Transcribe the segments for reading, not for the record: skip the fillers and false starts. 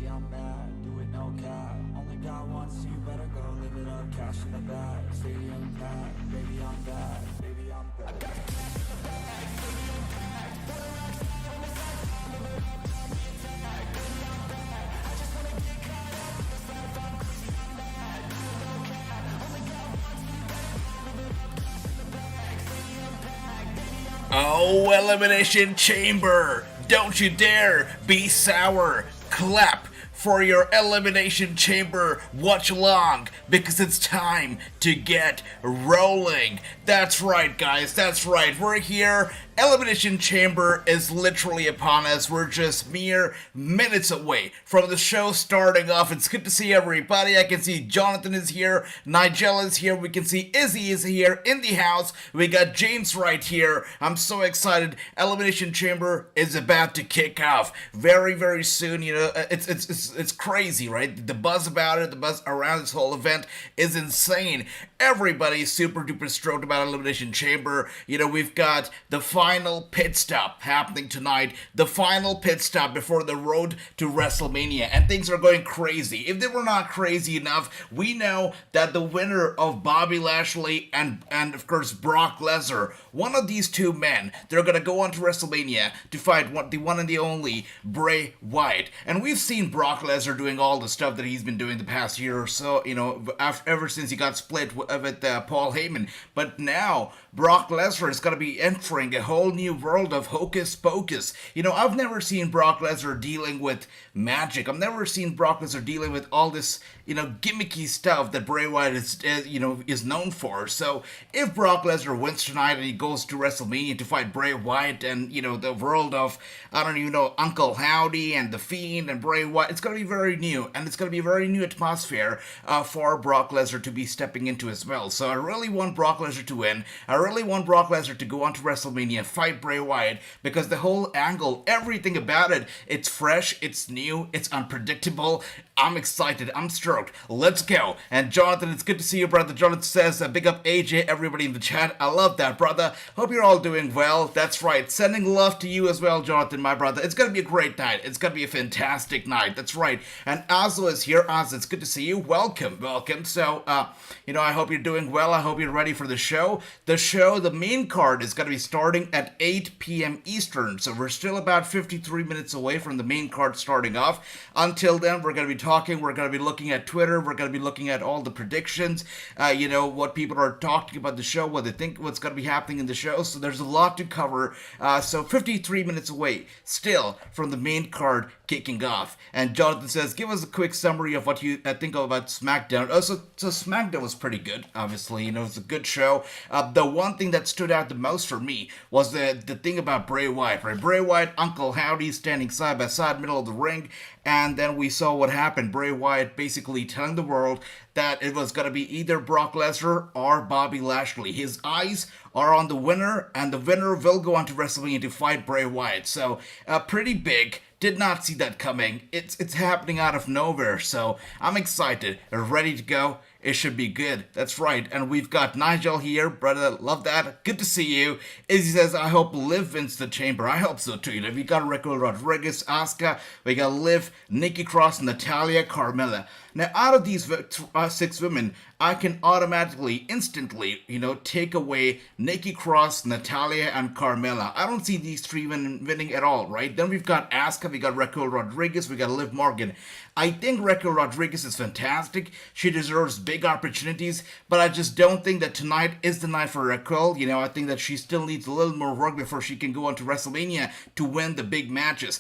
crazy, I'm bad, do it no cap. Only got one, so you better go live it up. Cash in the bag, stadium packed. Baby, I'm bad, baby, I'm bad. Oh, Elimination Chamber! Don't you dare be sour! Clap for your Elimination Chamber watch-along, because it's time to get rolling. That's right, guys, that's right. We're here. Elimination Chamber is literally upon us. We're just mere minutes away from the show starting off. It's good to see everybody. I can see Jonathan is here, Nigel is here, we can see Izzy is here in the house, we got James right here. I'm so excited. Elimination Chamber is about to kick off very, very soon. You know, it's crazy, right? The buzz about it, the buzz around this whole event is insane. Everybody's super duper stoked about Elimination Chamber. You know, we've got the final pit stop happening tonight, the final pit stop before the road to Wrestlemania, and things are going crazy. If they were not crazy enough, we know that the winner of Bobby Lashley and of course Brock Lesnar, one of these two men, they're gonna go on to WrestleMania to fight the one and the only Bray Wyatt. And we've seen Brock Lesnar doing all the stuff that he's been doing the past year or so, you know, ever since he got split with Paul Heyman. But now Brock Lesnar is going to be entering a whole new world of hocus pocus. You know, I've never seen Brock Lesnar dealing with magic. I've never seen Brock Lesnar dealing with all this, you know, gimmicky stuff that Bray Wyatt is known for. So if Brock Lesnar wins tonight and he goes to WrestleMania to fight Bray Wyatt and, you know, the world of, I don't even know, Uncle Howdy and The Fiend and Bray Wyatt, it's going to be very new, and it's going to be a very new atmosphere for Brock Lesnar to be stepping into as well. So I really want Brock Lesnar to win. I really want Brock Lesnar to go on to WrestleMania, fight Bray Wyatt, because the whole angle, everything about it, it's fresh, it's new, it's unpredictable. I'm excited, I'm stoked. Let's go. And Jonathan, it's good to see you, brother. Jonathan says, big up AJ, everybody in the chat. I love that, brother. Hope you're all doing well. That's right. Sending love to you as well, Jonathan, my brother. It's going to be a great night. It's going to be a fantastic night. That's right. And Azo is here. Azo, it's good to see you. Welcome, welcome. So, you know, I hope you're doing well. I hope you're ready for the show. The main card is going to be starting at 8 p.m. Eastern. So we're still about 53 minutes away from the main card starting off. Until then, we're going to be talking. We're going to be looking at Twitter. We're going to be looking at all the predictions. You know, what people are talking about the show, what they think, what's going to be happening in the show. So there's a lot to cover. So 53 minutes away still from the main card kicking off. And Jonathan says, give us a quick summary of what you think about SmackDown. So SmackDown was pretty good, obviously. You know, it's a good show. The one thing that stood out the most for me was the thing about Bray Wyatt, right? Bray Wyatt, Uncle Howdy standing side by side, middle of the ring, and then we saw what happened. Bray Wyatt basically telling the world that it was going to be either Brock Lesnar or Bobby Lashley. His eyes are on the winner, and the winner will go on to WrestleMania to fight Bray Wyatt. So, pretty big. Did not see that coming. It's happening out of nowhere, so I'm excited. Ready to go. It should be good. That's right. And we've got Nigel here. Brother, love that. Good to see you. Izzy says, I hope Liv wins the chamber. I hope so too. You know, we got Raquel Rodriguez, Asuka. We got Liv, Nikki Cross, Natalya, Carmella. Now, out of these 6 women, I can automatically, instantly, you know, take away Nikki Cross, Natalya, and Carmella. I don't see these 3 winning at all, right? Then we've got Asuka, we got Raquel Rodriguez, we got Liv Morgan. I think Raquel Rodriguez is fantastic. She deserves big opportunities, but I just don't think that tonight is the night for Raquel. You know, I think that she still needs a little more work before she can go on to WrestleMania to win the big matches.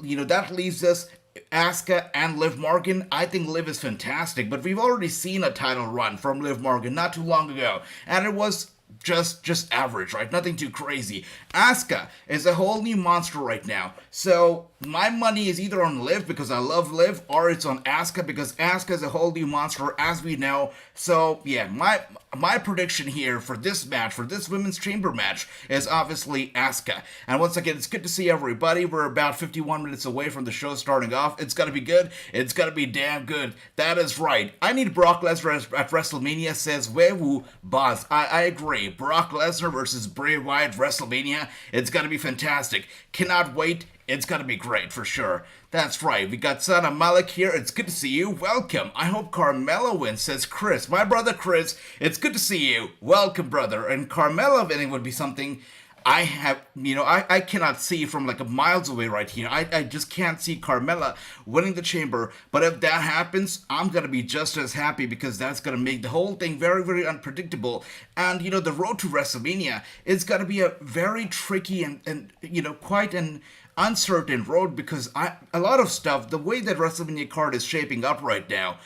You know, that leaves us Asuka and Liv Morgan. I think Liv is fantastic, but we've already seen a title run from Liv Morgan not too long ago, and it was just average, right? Nothing too crazy. Asuka is a whole new monster right now. So my money is either on Liv because I love Liv, or it's on Asuka because Asuka is a whole new monster, as we know. So yeah, my prediction here for this match, for this women's chamber match, is obviously Asuka. And once again, it's good to see everybody. We're about 51 minutes away from the show starting off. It's gonna be good. It's gonna be damn good. That is right. I need Brock Lesnar at WrestleMania, says Wewu Boz. I agree. right. Brock Lesnar versus Bray Wyatt Wrestlemania. It's gonna be fantastic. Cannot wait. It's gonna be great for sure. That's right. We got Son of Malik here. It's good to see you. Welcome. I hope Carmelo wins, says Chris. My brother Chris, it's good to see you. Welcome, brother. And Carmelo winning would be something I have, I cannot see from like a miles away right here. I just can't see Carmella winning the chamber. But if that happens, I'm going to be just as happy because that's going to make the whole thing very, very unpredictable. And, the road to WrestleMania is going to be a very tricky and quite an uncertain road because a lot of stuff, the way that WrestleMania card is shaping up right now,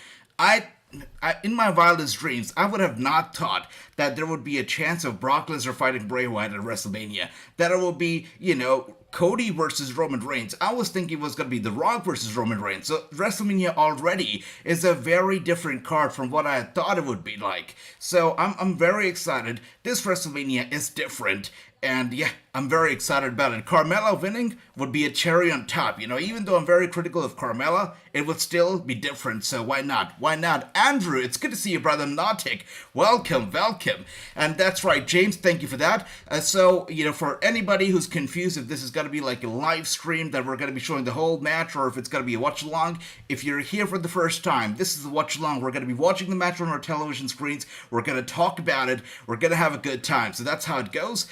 in my wildest dreams, I would have not thought that there would be a chance of Brock Lesnar fighting Bray Wyatt at WrestleMania. That it would be, Cody versus Roman Reigns. I was thinking it was going to be The Rock versus Roman Reigns. So WrestleMania already is a very different card from what I had thought it would be like. So I'm very excited. This WrestleMania is different. And yeah, I'm very excited about it. Carmella winning would be a cherry on top. Even though I'm very critical of Carmella, it would still be different. So why not? Why not? Andrew, it's good to see you, brother Nautic. Welcome. And that's right, James, thank you for that. So, for anybody who's confused if this is going to be like a live stream that we're going to be showing the whole match or if it's going to be a watch-along, if you're here for the first time, this is a watch-along. We're going to be watching the match on our television screens. We're going to talk about it. We're going to have a good time. So that's how it goes.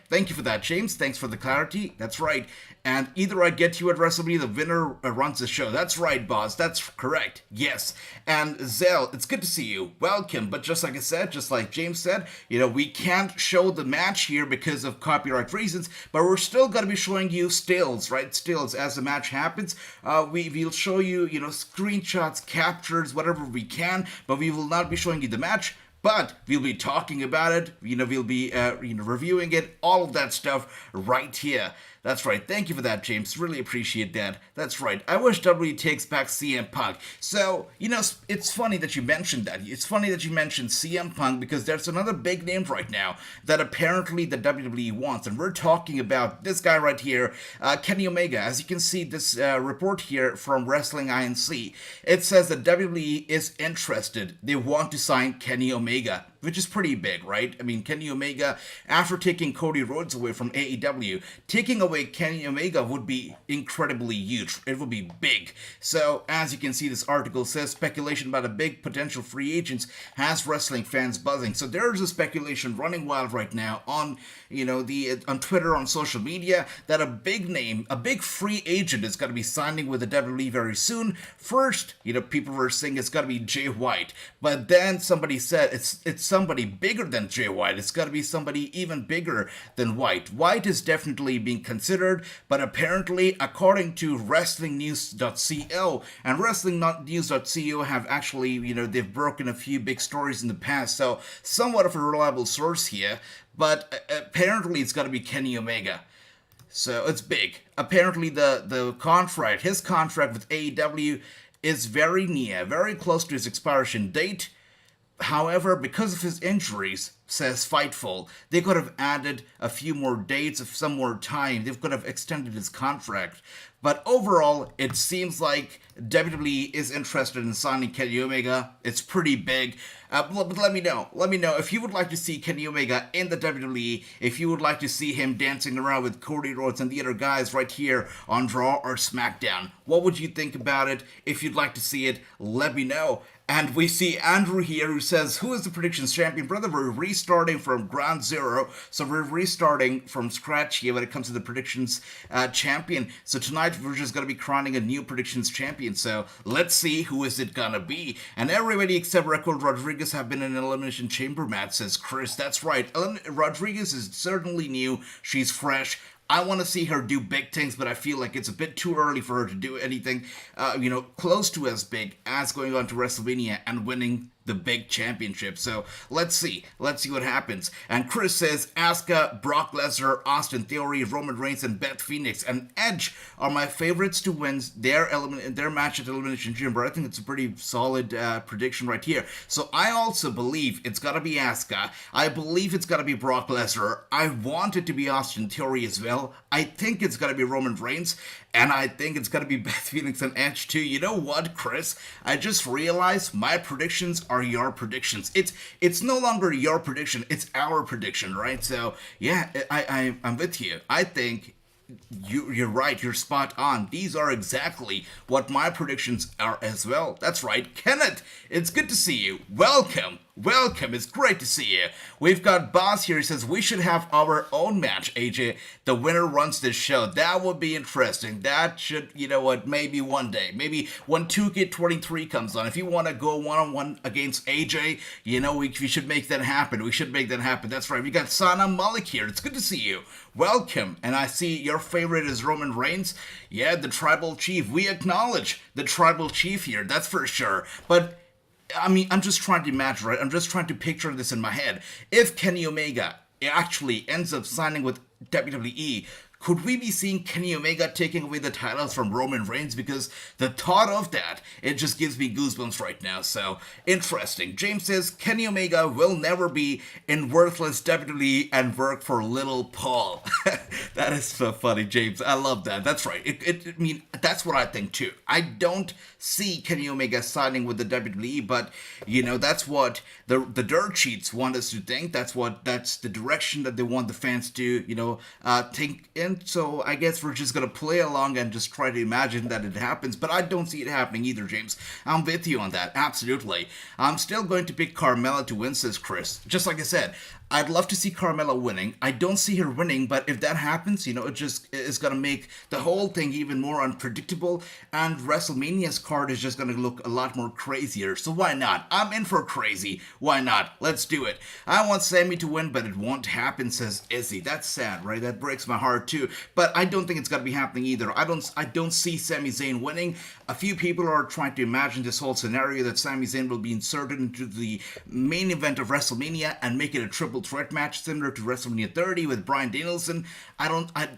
Thank you for that, James. Thanks for the clarity. That's right. And either I get you at WrestleMania, the winner runs the show. That's right, boss. That's correct. Yes. And Zell, it's good to see you. Welcome. But just like I said, just like James said, we can't show the match here because of copyright reasons, but we're still going to be showing you stills, right? Stills as the match happens. We'll show you, screenshots, captures, whatever we can, but we will not be showing you the match. But we'll be talking about it, we'll be reviewing it, all of that stuff right here. That's right. Thank you for that, James. Really appreciate that. That's right. I wish WWE takes back CM Punk. So, it's funny that you mentioned that. It's funny that you mentioned CM Punk because there's another big name right now that apparently the WWE wants. And we're talking about this guy right here, Kenny Omega. As you can see, this report here from Wrestling Inc. It says that WWE is interested. They want to sign Kenny Omega, which is pretty big, right? I mean, Kenny Omega, after taking Cody Rhodes away from AEW, taking away Kenny Omega would be incredibly huge. It would be big. So, as you can see, this article says speculation about a big potential free agents has wrestling fans buzzing. So there's a speculation running wild right now on, on Twitter, on social media, that a big name, a big free agent is going to be signing with the WWE very soon. First, people were saying it's going to be Jay White, but then somebody said it's somebody bigger than Jay White. It's got to be somebody even bigger than White. White is definitely being considered, but apparently, according to WrestlingNews.co, and WrestlingNews.co have actually, they've broken a few big stories in the past, so somewhat of a reliable source here, but apparently it's got to be Kenny Omega. So it's big. Apparently the contract, his contract with AEW is very near, very close to his expiration date. However, because of his injuries, says Fightful, they could have added a few more dates, of some more time. They could have extended his contract. But overall, it seems like WWE is interested in signing Kenny Omega. It's pretty big. But let me know. Let me know if you would like to see Kenny Omega in the WWE, if you would like to see him dancing around with Cody Rhodes and the other guys right here on Raw or SmackDown. What would you think about it? If you'd like to see it, let me know. And we see Andrew here who says, who is the predictions champion? Brother, we're restarting from ground zero. So we're restarting from scratch here when it comes to the predictions champion. So tonight we're just going to be crowning a new predictions champion. So let's see who is it going to be. And everybody except Raquel Rodriguez have been in an Elimination Chamber match, says Chris. That's right. Rodriguez is certainly new. She's fresh. I want to see her do big things, but I feel like it's a bit too early for her to do anything, close to as big as going on to WrestleMania and winning the big championship. So let's see what happens. And Chris says Asuka, Brock Lesnar, Austin Theory, Roman Reigns, and Beth Phoenix and Edge are my favorites to win their match at Elimination Chamber. I think it's a pretty solid prediction right here. So I also believe it's gotta be Asuka. I believe it's gotta be Brock Lesnar. I want it to be Austin Theory as well. I think it's gotta be Roman Reigns. And I think it's going to be Beth Phoenix and Edge too. You know what, Chris? I just realized my predictions are your predictions. It's no longer your prediction, it's our prediction, right? So, yeah, I'm with you. I think you're right. You're spot on. These are exactly what my predictions are as well. That's right. Kenneth, it's good to see you. Welcome. Welcome. It's great to see you. We've got Boss here. He says we should have our own match, AJ. The winner runs this show. That would be interesting. That should, you know what, maybe one day. Maybe when 2K23 comes on. If you want to go one-on-one against AJ, you know, we should make that happen. We should make that happen. That's right. We got Sana Malik here. It's good to see you. Welcome. And I see your favorite is Roman Reigns. Yeah, the Tribal Chief. We acknowledge the Tribal Chief here. That's for sure. But I mean, I'm just trying to imagine, right? I'm just trying to picture this in my head. If Kenny Omega actually ends up signing with WWE, could we be seeing Kenny Omega taking away the titles from Roman Reigns? Because the thought of that, it just gives me goosebumps right now. So, interesting. James says, Kenny Omega will never be in worthless WWE and work for Little Paul. That is so funny, James. I love that. That's right. I mean, that's what I think too. I don't see Kenny Omega signing with the WWE, but, you know, that's what the dirt sheets want us to think. That's the direction that they want the fans to, you know, think in. So I guess we're just gonna play along and just try to imagine that it happens, but I don't see it happening either, James. I'm with you on that, absolutely. I'm still going to pick Carmella to win, says Chris. Just like I said, I'd love to see Carmella winning. I don't see her winning, but if that happens, you know, it just is going to make the whole thing even more unpredictable, and WrestleMania's card is just going to look a lot more crazier. So why not? I'm in for crazy. Why not? Let's do it. I want Sami to win, but it won't happen, says Izzy. That's sad, right? That breaks my heart too. But I don't think it's going to be happening either. I don't see Sami Zayn winning. A few people are trying to imagine this whole scenario that Sami Zayn will be inserted into the main event of WrestleMania and make it a triple threat match similar to WrestleMania 30 with Bryan Danielson. I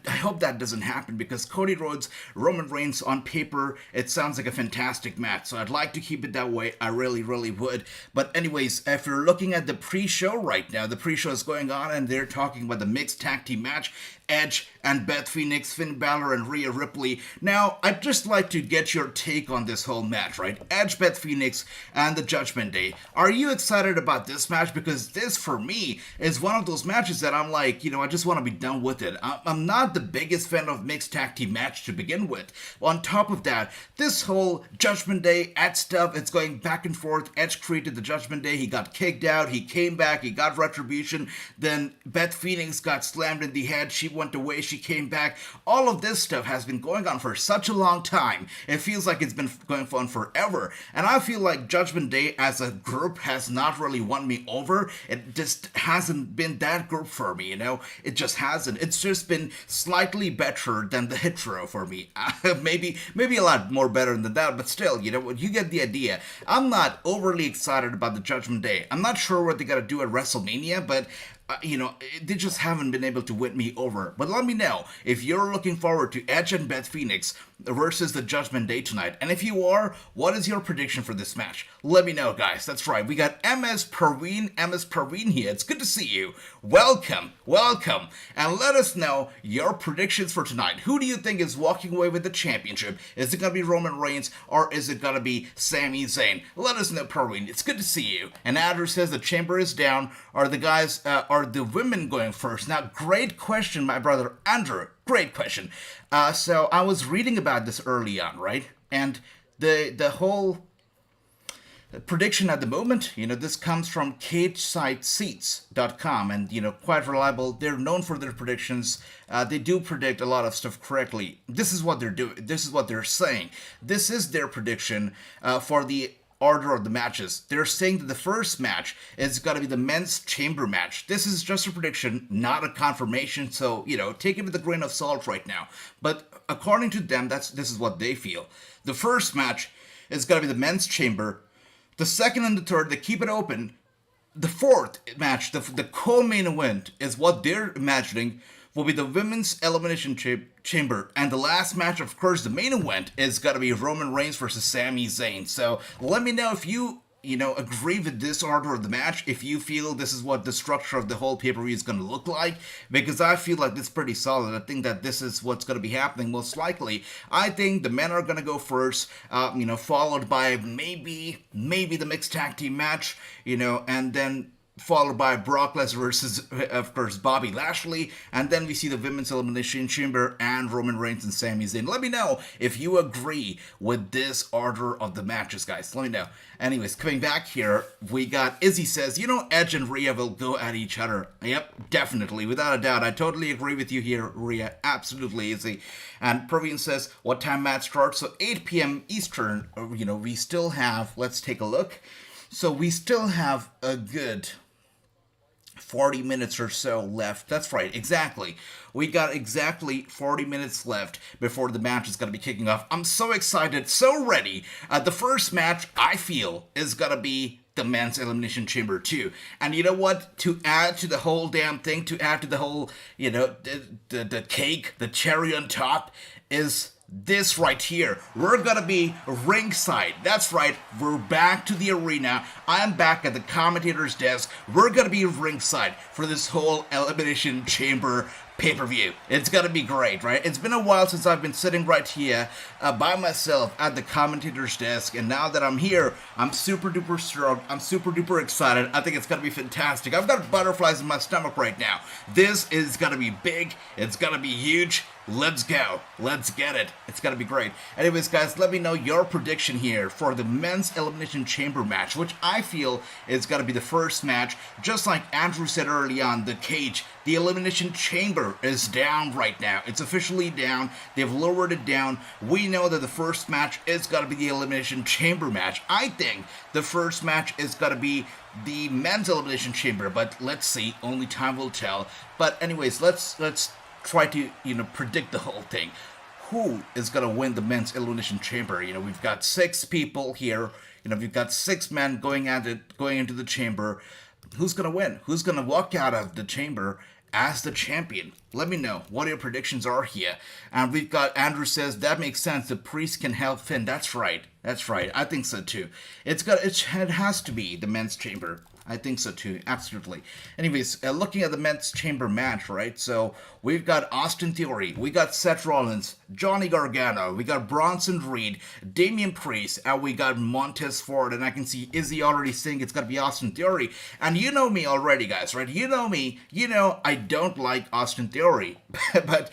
hope that doesn't happen, because Cody Rhodes, Roman Reigns, on paper, it sounds like a fantastic match. So I'd like to keep it that way. I really, really would. But anyways, if you're looking at the pre-show right now, the pre-show is going on and they're talking about the mixed tag team match. Edge and Beth Phoenix, Finn Balor and Rhea Ripley. Now, I'd just like to get your take on this whole match, right? Edge, Beth Phoenix, and the Judgment Day. Are you excited about this match? Because this, for me, is one of those matches that I'm like, you know, I just want to be done with it. I'm not the biggest fan of mixed tag team match to begin with. On top of that, this whole Judgment Day Edge stuff, it's going back and forth. Edge created the Judgment Day. He got kicked out. He came back. He got retribution. Then Beth Phoenix got slammed in the head. She went away, she came back. All of this stuff has been going on for such a long time. It feels like it's been going on forever. And I feel like Judgment Day as a group has not really won me over. It just hasn't been that group for me, you know? It just hasn't. It's just been slightly better than the Hit Row for me. Maybe a lot more better than that, but still, you know, you get the idea. I'm not overly excited about the Judgment Day. I'm not sure what they gotta do at WrestleMania, but you know, they just haven't been able to win me over. But let me know if you're looking forward to Edge and Beth Phoenix versus the Judgment Day tonight. And if you are, what is your prediction for this match? Let me know, guys. That's right. We got MS Parveen here. It's good to see you. Welcome. And let us know your predictions for tonight. Who do you think is walking away with the championship? Is it going to be Roman Reigns or is it going to be Sami Zayn? Let us know, Parveen. It's good to see you. And Andrew says the chamber is down. Are the guys, are the women going first? Now, great question, my brother Andrew. Great question. So I was reading about this early on, right? And the whole prediction at the moment, you know, this comes from cagesiteseats.com, and, you know, quite reliable. They're known for their predictions. They do predict a lot of stuff correctly. This is what they're doing. This is what they're saying. This is their prediction for the order of the matches. They're saying that the first match is going to be the men's chamber match. This is just a prediction, not a confirmation, so, you know, take it with a grain of salt right now. But according to them, this is what they feel. The first match is going to be the men's chamber. The second and the third, they keep it open. The fourth match, the co-main event, is what they're imagining will be the women's elimination chamber. And the last match, of course, the main event, is going to be Roman Reigns versus Sami Zayn. So let me know if you agree with this order of the match if you feel this is what the structure of the whole pay-per-view is going to look like, because I feel like it's pretty solid. I think that this is what's going to be happening most likely. I think the men are going to go first, followed by maybe the mixed tag team match, and then followed by Brock Lesnar versus, of course, Bobby Lashley, and then we see the Women's Elimination Chamber and Roman Reigns and Sami Zayn. Let me know if you agree with this order of the matches, guys. Let me know. Anyways, coming back here, we got Izzy says, Edge and Rhea will go at each other. Yep, definitely, without a doubt. I totally agree with you here, Rhea. Absolutely, Izzy. And Praveen says, what time match starts? So 8 p.m. Eastern, we still have, let's take a look. So we still have a good 40 minutes or so left. That's right, exactly. We got exactly 40 minutes left before the match is going to be kicking off. I'm so excited, so ready. The first match, I feel, is going to be the Men's Elimination Chamber 2. And you know what? To add to the whole damn thing, to add to the whole, the cake, the cherry on top, is this right here. We're gonna be ringside. That's right, we're back to the arena. I'm back at the commentator's desk. We're gonna be ringside for this whole Elimination Chamber pay-per-view. It's gonna be great, right? It's been a while since I've been sitting right here by myself at the commentator's desk, and now that I'm here, I'm super duper stoked. I'm super duper excited. I think it's gonna be fantastic. I've got butterflies in my stomach right now. This is gonna be big. It's gonna be huge. Let's go. Let's get it. It's gonna be great. Anyways, guys, let me know your prediction here for the Men's Elimination Chamber match, which I feel is gonna be the first match. Just like Andrew said early on, the cage, the Elimination Chamber is down right now. It's officially down. They've lowered it down. We know that the first match is gonna be the Elimination Chamber match. I think the first match is gonna be the Men's Elimination Chamber, but let's see. Only time will tell. But anyways, let's try to, predict the whole thing. Who is going to win the Men's Elimination Chamber? We've got 6 people here. We've got 6 men going into the chamber. Who's going to win? Who's going to walk out of the chamber as the champion? Let me know what your predictions are here. And we've got Andrew says, that makes sense. The priest can help Finn. That's right. I think so too. It has to be the men's chamber. I think so too, absolutely. Anyways, looking at the men's chamber match, right? So we've got Austin Theory, we got Seth Rollins, Johnny Gargano, we got Bronson Reed, Damian Priest, and we got Montez Ford. And I can see Izzy already saying it's gonna be Austin Theory. And you know me already, guys, right? You know me. I don't like Austin Theory, but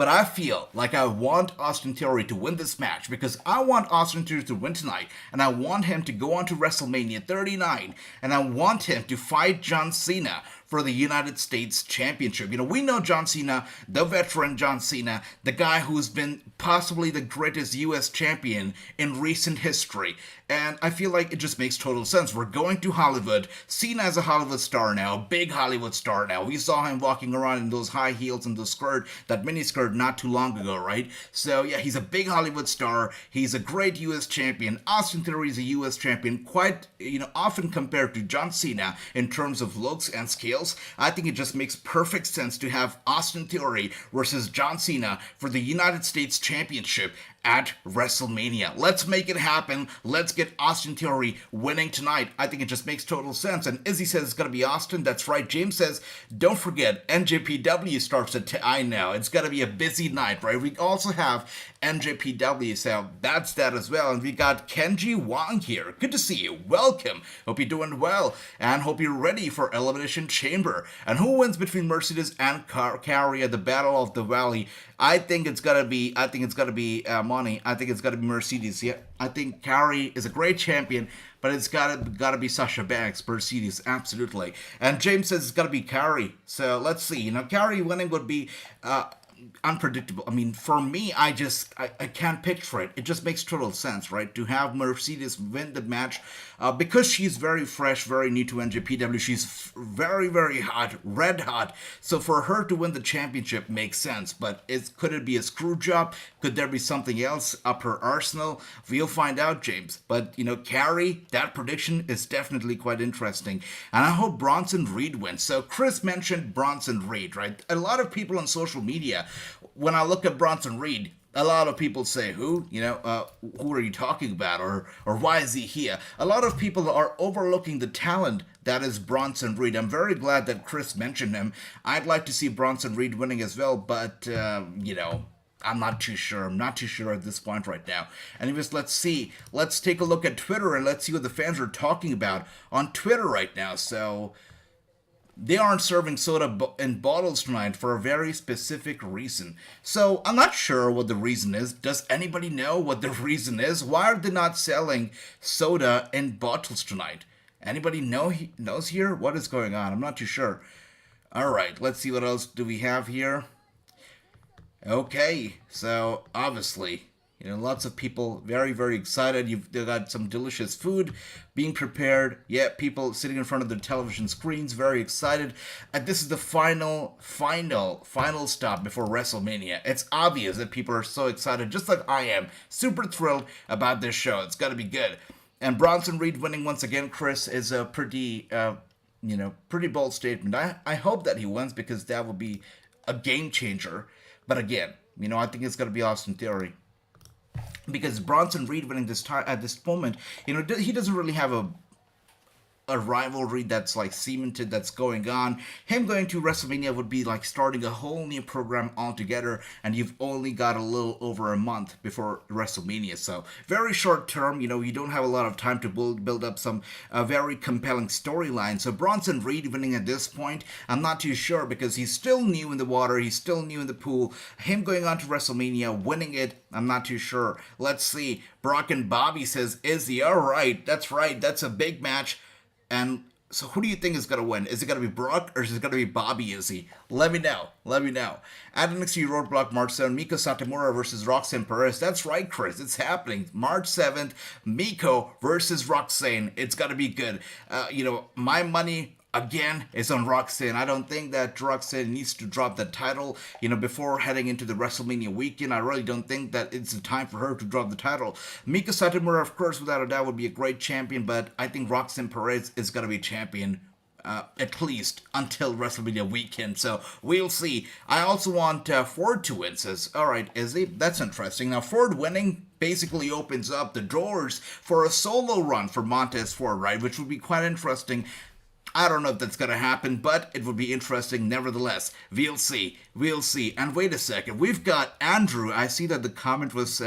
I feel like I want Austin Theory to win this match, because I want Austin Theory to win tonight, and I want him to go on to WrestleMania 39, and I want him to fight John Cena for the United States Championship. We know John Cena, the veteran John Cena, the guy who's been possibly the greatest US champion in recent history. And I feel like it just makes total sense. We're going to Hollywood. Cena is a Hollywood star now, big Hollywood star now. We saw him walking around in those high heels and the skirt, that mini skirt not too long ago, right? So yeah, he's a big Hollywood star. He's a great US champion. Austin Theory is a US champion, quite, often compared to John Cena in terms of looks and skills. I think it just makes perfect sense to have Austin Theory versus John Cena for the United States Championship at WrestleMania. Let's make it happen. Let's get Austin Theory winning tonight. I think it just makes total sense. And Izzy says it's going to be Austin. That's right. James says, don't forget, NJPW starts at I know. It's going to be a busy night, right? We also have NJPW, so that's that as well. And we got Kenji Wong here. Good to see you. Welcome. Hope you're doing well, and hope you're ready for Elimination Chamber. And who wins between Mercedes and Carrie at the Battle of the Valley? I think it's gonna be Money. I think it's gonna be Mercedes. Yeah, I think Carrie is a great champion, but it's gotta be Sasha Banks. Mercedes, absolutely. And James says it's gotta be Carrie. So let's see. Carrie winning would be unpredictable. I mean, for me, I can't picture it. It just makes total sense, right? To have Mercedes win the match because she's very fresh, very new to NJPW. She's very, very hot, red hot. So for her to win the championship makes sense. But could it be a screw job? Could there be something else up her arsenal? We'll find out, James. But, Carrie, that prediction is definitely quite interesting. And I hope Bronson Reed wins. So Chris mentioned Bronson Reed, right? A lot of people on social media, when I look at Bronson Reed, a lot of people say, who are you talking about, or why is he here? A lot of people are overlooking the talent that is Bronson Reed. I'm very glad that Chris mentioned him. I'd like to see Bronson Reed winning as well, but I'm not too sure. I'm not too sure at this point right now. Anyways, let's see. Let's take a look at Twitter and let's see what the fans are talking about on Twitter right now. So they aren't serving soda in bottles tonight for a very specific reason. So I'm not sure what the reason is. Does anybody know what the reason is? Why are they not selling soda in bottles tonight? Anybody knows here? What is going on? I'm not too sure. All right, let's see what else do we have here. Okay, so obviously, lots of people very, very excited. They've got some delicious food being prepared. Yeah, people sitting in front of their television screens, very excited. And this is the final stop before WrestleMania. It's obvious that people are so excited, just like I am. Super thrilled about this show. It's got to be good. And Bronson Reed winning once again, Chris, is a pretty bold statement. I hope that he wins because that would be a game changer. But again, I think it's going to be Austin Theory. Because Bronson Reed winning this time at this moment, he doesn't really have a rivalry that's like cemented, that's going on. Him going to WrestleMania would be like starting a whole new program altogether, and you've only got a little over a month before WrestleMania. So very short term, you don't have a lot of time to build up some very compelling storyline. So Bronson Reed winning at this point, I'm not too sure because he's still new in the water, he's still new in the pool. Him going on to WrestleMania, winning it, I'm not too sure. Let's see. Brock and Bobby says, Izzy, all right, that's a big match. And so who do you think is going to win? Is it going to be Brock or is it going to be Bobby Izzy? Let me know. At NXT Roadblock March 7th, Miko Satomura versus Roxanne Perez. That's right, Chris. It's happening. March 7th, Miko versus Roxanne. It's got to be good. My money again is on Roxanne. I don't think that Roxanne needs to drop the title, before heading into the WrestleMania weekend. I really don't think that it's the time for her to drop the title. Mika Satomura, of course, without a doubt, would be a great champion, but I think Roxanne Perez is going to be champion at least until WrestleMania weekend. So we'll see. I also want Ford to win, says, all right, Izzy, that's interesting. Now, Ford winning basically opens up the doors for a solo run for Montez Ford, right, which would be quite interesting. I don't know if that's going to happen, but it would be interesting nevertheless. We'll see. And wait a second. We've got Andrew. I see that the comment was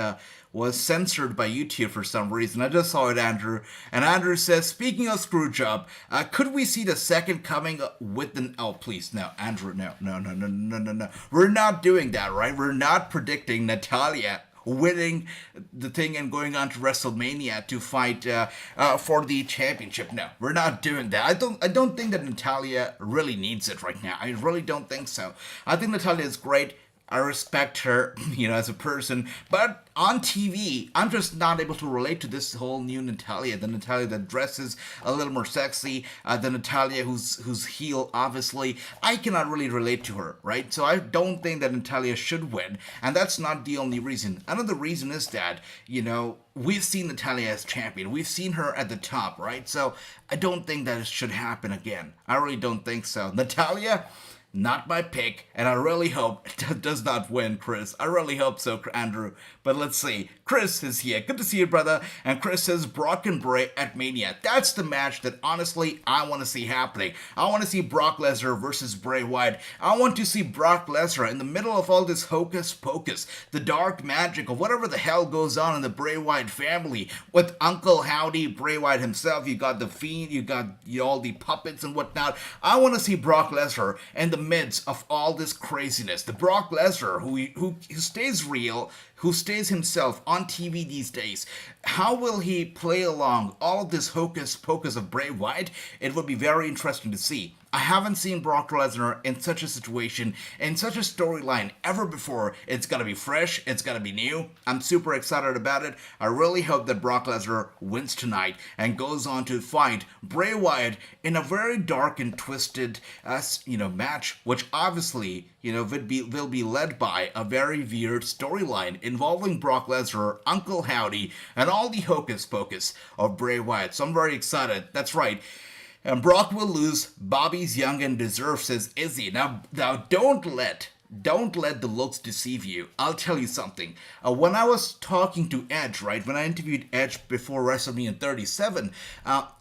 censored by YouTube for some reason. I just saw it, Andrew. And Andrew says, speaking of Screwjob, could we see the second coming with an... Oh, please, no. Andrew, no. We're not doing that, right? We're not predicting Natalya winning the thing and going on to WrestleMania to fight for the championship. No, we're not doing that. I don't think that Natalya really needs it right now. I really don't think so. I think Natalya is great. I respect her, as a person, but on TV, I'm just not able to relate to this whole new Natalya, the Natalya that dresses a little more sexy, the Natalya who's heel, obviously. I cannot really relate to her, right? So I don't think that Natalya should win, and that's not the only reason. Another reason is that, we've seen Natalya as champion. We've seen her at the top, right? So I don't think that it should happen again. I really don't think so. Natalya, not my pick, and I really hope it does not win, Chris. I really hope so, Andrew. But let's see. Chris is here. Good to see you, brother. And Chris says Brock and Bray at Mania. That's the match that, honestly, I want to see happening. I want to see Brock Lesnar versus Bray Wyatt. I want to see Brock Lesnar in the middle of all this hocus pocus, the dark magic of whatever the hell goes on in the Bray Wyatt family. With Uncle Howdy, Bray Wyatt himself, you got The Fiend, you got all the puppets and whatnot. I want to see Brock Lesnar in the midst of all this craziness. The Brock Lesnar who stays real, who stays himself on TV these days. How will he play along all of this hocus pocus of Bray Wyatt? It would be very interesting to see. I haven't seen Brock Lesnar in such a situation, in such a storyline ever before. It's gotta be fresh, it's gotta be new. I'm super excited about it. I really hope that Brock Lesnar wins tonight and goes on to fight Bray Wyatt in a very dark and twisted, match, which obviously, will be led by a very weird storyline involving Brock Lesnar, Uncle Howdy, and all the hocus pocus of Bray Wyatt. So I'm very excited. That's right. And Brock will lose. Bobby's young and deserved, says Izzy. Now don't let don't let the looks deceive you. I'll tell you something. When I was talking to Edge, right, when I interviewed Edge before WrestleMania 37,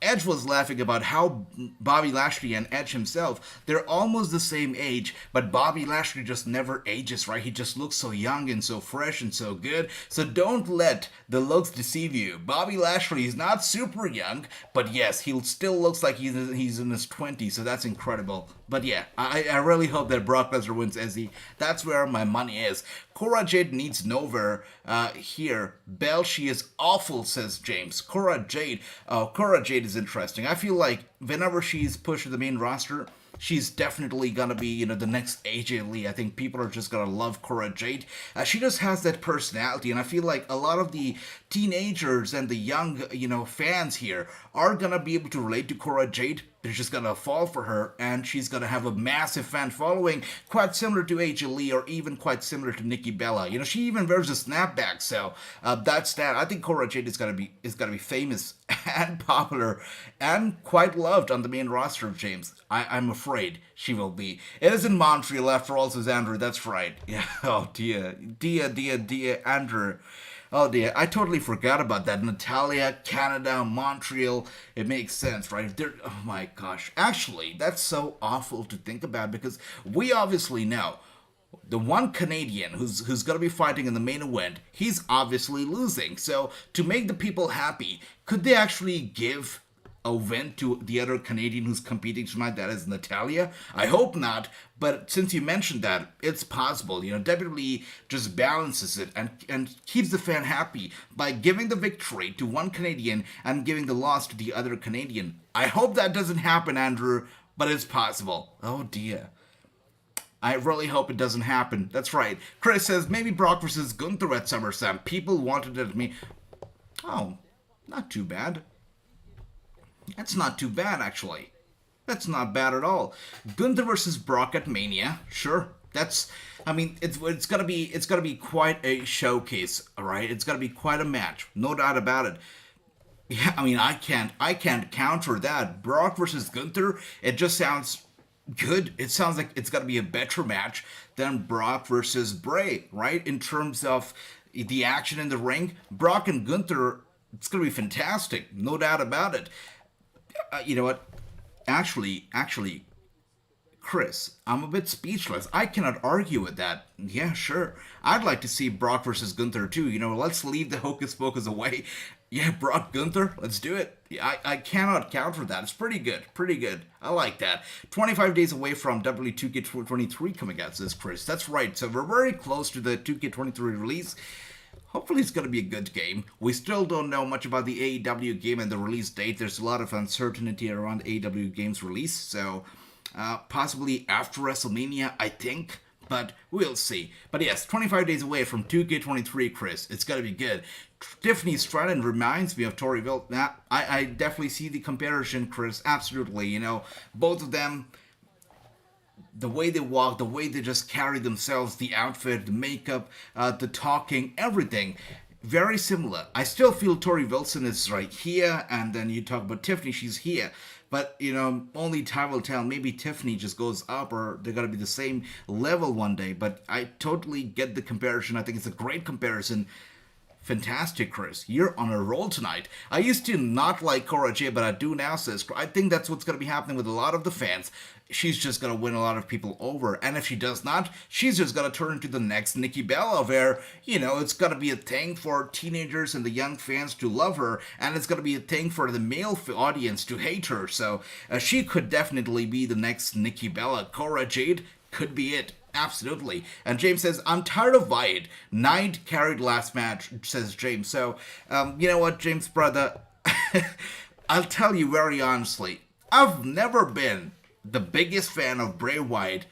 Edge was laughing about how Bobby Lashley and Edge himself, they're almost the same age, but Bobby Lashley just never ages, right? He just looks so young and so fresh and so good. So don't let the looks deceive you. Bobby Lashley is not super young, but yes, he still looks like he's in his 20s, so that's incredible. But yeah, I really hope that Brock Lesnar wins, Ezzy. That's where my money is. Cora Jade needs nowhere here. Belle, she is awful, says James. Cora Jade is interesting. I feel like whenever she's pushed to the main roster, she's definitely gonna be, the next AJ Lee. I think people are just gonna love Cora Jade. She just has that personality, and I feel like a lot of the teenagers and the young, fans here are gonna be able to relate to Cora Jade. They're just gonna fall for her, and she's gonna have a massive fan following, quite similar to AJ Lee, or even quite similar to Nikki Bella. She even wears a snapback, so that's that. I think Cora Jade is gonna be famous and popular and quite loved on the main roster of James. I'm afraid she will be. It is in Montreal after all, says Andrew. That's right. Yeah. Oh dear, Andrew. Oh dear, I totally forgot about that. Natalia, Canada, Montreal. It makes sense, right? Oh my gosh. Actually, that's so awful to think about, because we obviously know the one Canadian who's going to be fighting in the main event, he's obviously losing. So to make the people happy, could they actually give a win to the other Canadian who's competing tonight, that is Natalia? I hope not, but since you mentioned that, it's possible. WWE just balances it and keeps the fan happy by giving the victory to one Canadian and giving the loss to the other Canadian. I hope that doesn't happen, Andrew, but it's possible. Oh dear. I really hope it doesn't happen. That's right. Chris says, maybe Brock versus Gunther at SummerSlam. People wanted it at me. Oh, not too bad. That's not too bad, actually. That's not bad at all. Gunther versus Brock at Mania, sure. It's gonna be quite a showcase, all right? It's gonna be quite a match, no doubt about it. Yeah, I can't counter that. Brock versus Gunther, it just sounds good. It sounds like it's gonna be a better match than Brock versus Bray, right? In terms of the action in the ring, Brock and Gunther, it's gonna be fantastic, no doubt about it. You know what? Actually, Chris, I'm a bit speechless. I cannot argue with that. Yeah, sure. I'd like to see Brock versus Gunther too. Let's leave the hocus pocus away. Yeah, Brock Gunther, let's do it. I cannot counter that. It's pretty good. I like that. 25 days away from WWE 2K23 coming out, says Chris. That's right. So we're very close to the 2K23 release. Hopefully it's going to be a good game. We still don't know much about the AEW game and the release date. There's a lot of uncertainty around AEW game's release, so possibly after WrestleMania, I think, but we'll see. But yes, 25 days away from 2K23, Chris. It's going to be good. Tiffany Stratton reminds me of Tori Wilt. I definitely see the comparison, Chris. Absolutely. Both of them, the way they walk, the way they just carry themselves, the outfit, the makeup, the talking, everything, very similar. I still feel Tori Wilson is right here, and then you talk about Tiffany, she's here. But, only time will tell. Maybe Tiffany just goes up, or they're going to be the same level one day. But I totally get the comparison. I think it's a great comparison. Fantastic, Chris. You're on a roll tonight. I used to not like Cora Jade, but I do now, says. I think that's what's going to be happening with a lot of the fans. She's just going to win a lot of people over. And if she does not, she's just going to turn into the next Nikki Bella, where, it's going to be a thing for teenagers and the young fans to love her, and it's going to be a thing for the male audience to hate her. So she could definitely be the next Nikki Bella. Cora Jade could be it. Absolutely. And James says, I'm tired of Wyatt. Knight carried last match, says James. So, you know what, James, brother? I'll tell you very honestly, I've never been the biggest fan of Bray Wyatt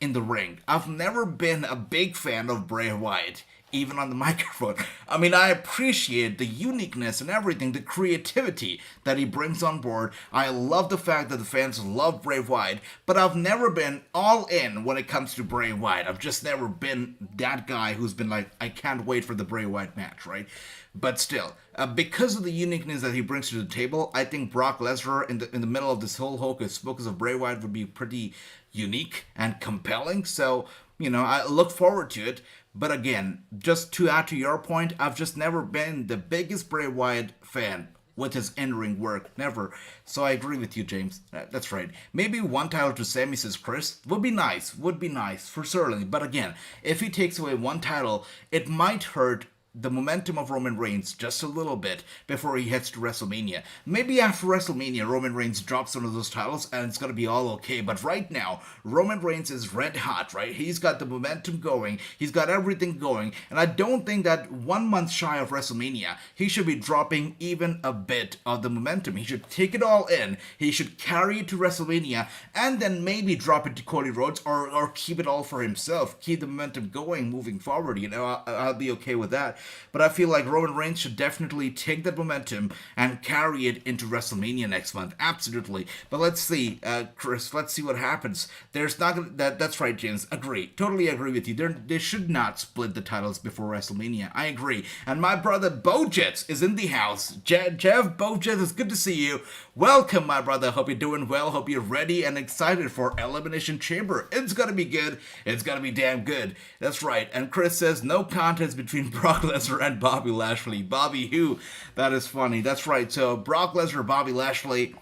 in the ring. I've never been a big fan of Bray Wyatt, even on the microphone. I appreciate the uniqueness and everything, the creativity that he brings on board. I love the fact that the fans love Bray Wyatt, but I've never been all in when it comes to Bray Wyatt. I've just never been that guy who's been like, I can't wait for the Bray Wyatt match, right? But still, because of the uniqueness that he brings to the table, I think Brock Lesnar in the middle of this whole hocus pocus of Bray Wyatt would be pretty unique and compelling. So I look forward to it. But again, just to add to your point, I've just never been the biggest Bray Wyatt fan with his in-ring work. Never. So I agree with you, James. That's right. Maybe one title to Sami, says Chris. Would be nice. For certainly. But again, if he takes away one title, it might hurt the momentum of Roman Reigns just a little bit before he heads to WrestleMania. Maybe after WrestleMania, Roman Reigns drops one of those titles and it's going to be all okay. But right now, Roman Reigns is red hot, right? He's got the momentum going. He's got everything going. And I don't think that 1 month shy of WrestleMania, he should be dropping even a bit of the momentum. He should take it all in. He should carry it to WrestleMania and then maybe drop it to Cody Rhodes or keep it all for himself. Keep the momentum going moving forward. I'll be okay with that. But I feel like Roman Reigns should definitely take that momentum and carry it into WrestleMania next month. Absolutely. But let's see, Chris, let's see what happens. There's not gonna, that's right, James. Agree. Totally agree with you. They should not split the titles before WrestleMania. I agree. And my brother Bojets is in the house. Jeff Bojets, it's good to see you. Welcome, my brother. Hope you're doing well. Hope you're ready and excited for Elimination Chamber. It's gonna be good. It's gonna be damn good. That's right. And Chris says no contest between Brock Lesnar and Bobby Lashley. Bobby who? That is funny. That's right. So Brock Lesnar, Bobby Lashley.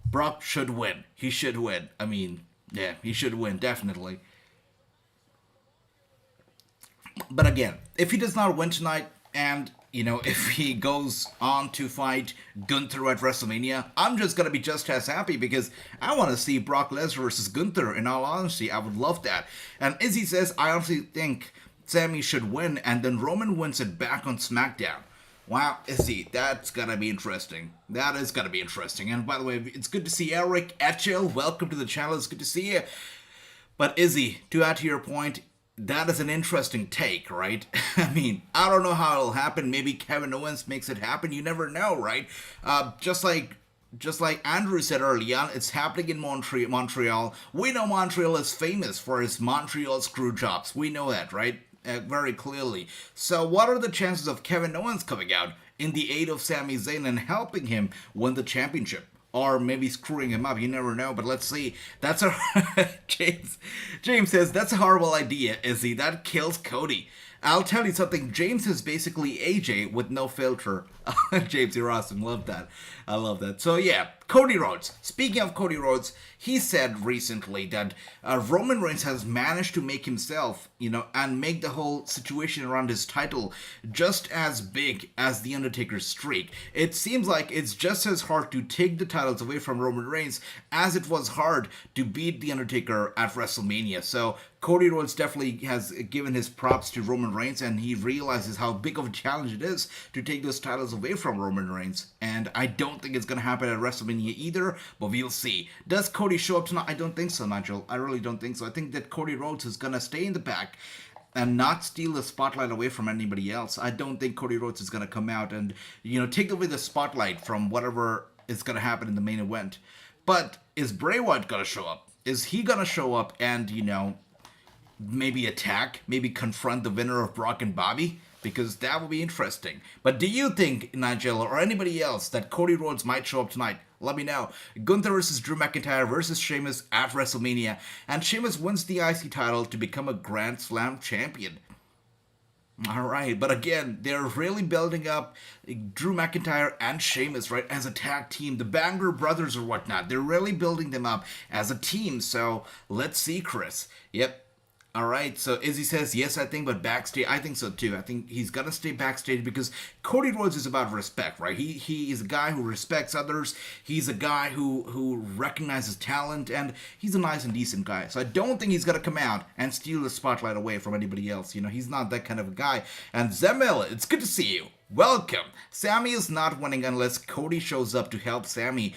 Brock should win. He should win. I mean, yeah, he should win, definitely. But again, if he does not win tonight, and if he goes on to fight Gunther at WrestleMania, I'm just going to be just as happy because I want to see Brock Lesnar versus Gunther, in all honesty. I would love that. And Izzy says, I honestly think Sami should win and then Roman wins it back on SmackDown. Wow, Izzy, that's going to be interesting. That is going to be interesting. And by the way, it's good to see Eric Etchell. Welcome to the channel. It's good to see you. But Izzy, to add to your point, that is an interesting take, right? I mean, I don't know how it'll happen. Maybe Kevin Owens makes it happen. You never know, right? Just like Andrew said early on, it's happening in Montreal. We know Montreal is famous for its Montreal screw jobs. We know that, right? Very clearly. So what are the chances of Kevin Owens coming out in the aid of Sami Zayn and helping him win the championship? Or maybe screwing him up. You never know. But let's see. That's a James says that's a horrible idea, Izzy. That kills Cody. I'll tell you something. James is basically AJ with no filter. James, you're awesome. Love that. I love that. So yeah, Cody Rhodes. Speaking of Cody Rhodes, he said recently that Roman Reigns has managed to make himself, and make the whole situation around his title just as big as The Undertaker's streak. It seems like it's just as hard to take the titles away from Roman Reigns as it was hard to beat The Undertaker at WrestleMania. So Cody Rhodes definitely has given his props to Roman Reigns, and he realizes how big of a challenge it is to take those titles away from Roman Reigns. And I don't think it's going to happen at WrestleMania either, but we'll see. Does Cody show up tonight? I don't think so, Nigel. I really don't think so. I think that Cody Rhodes is going to stay in the back and not steal the spotlight away from anybody else. I don't think Cody Rhodes is going to come out and, take away the spotlight from whatever is going to happen in the main event. But is Bray Wyatt going to show up? Is he going to show up and, maybe attack, maybe confront the winner of Brock and Bobby? Because that would be interesting. But do you think, Nigel, or anybody else, that Cody Rhodes might show up tonight? Let me know. Gunther versus Drew McIntyre versus Sheamus at WrestleMania. And Sheamus wins the IC title to become a Grand Slam champion. Alright, but again, they're really building up Drew McIntyre and Sheamus, right, as a tag team. The Banger brothers or whatnot. They're really building them up as a team. So, let's see, Chris. Yep. Alright, so Izzy says, yes, I think, but backstage, I think so too. I think he's got to stay backstage because Cody Rhodes is about respect, right? He is a guy who respects others. He's a guy who recognizes talent, and he's a nice and decent guy. So I don't think he's going to come out and steal the spotlight away from anybody else. He's not that kind of a guy. And Zemel, it's good to see you. Welcome. Sami is not winning unless Cody shows up to help Sami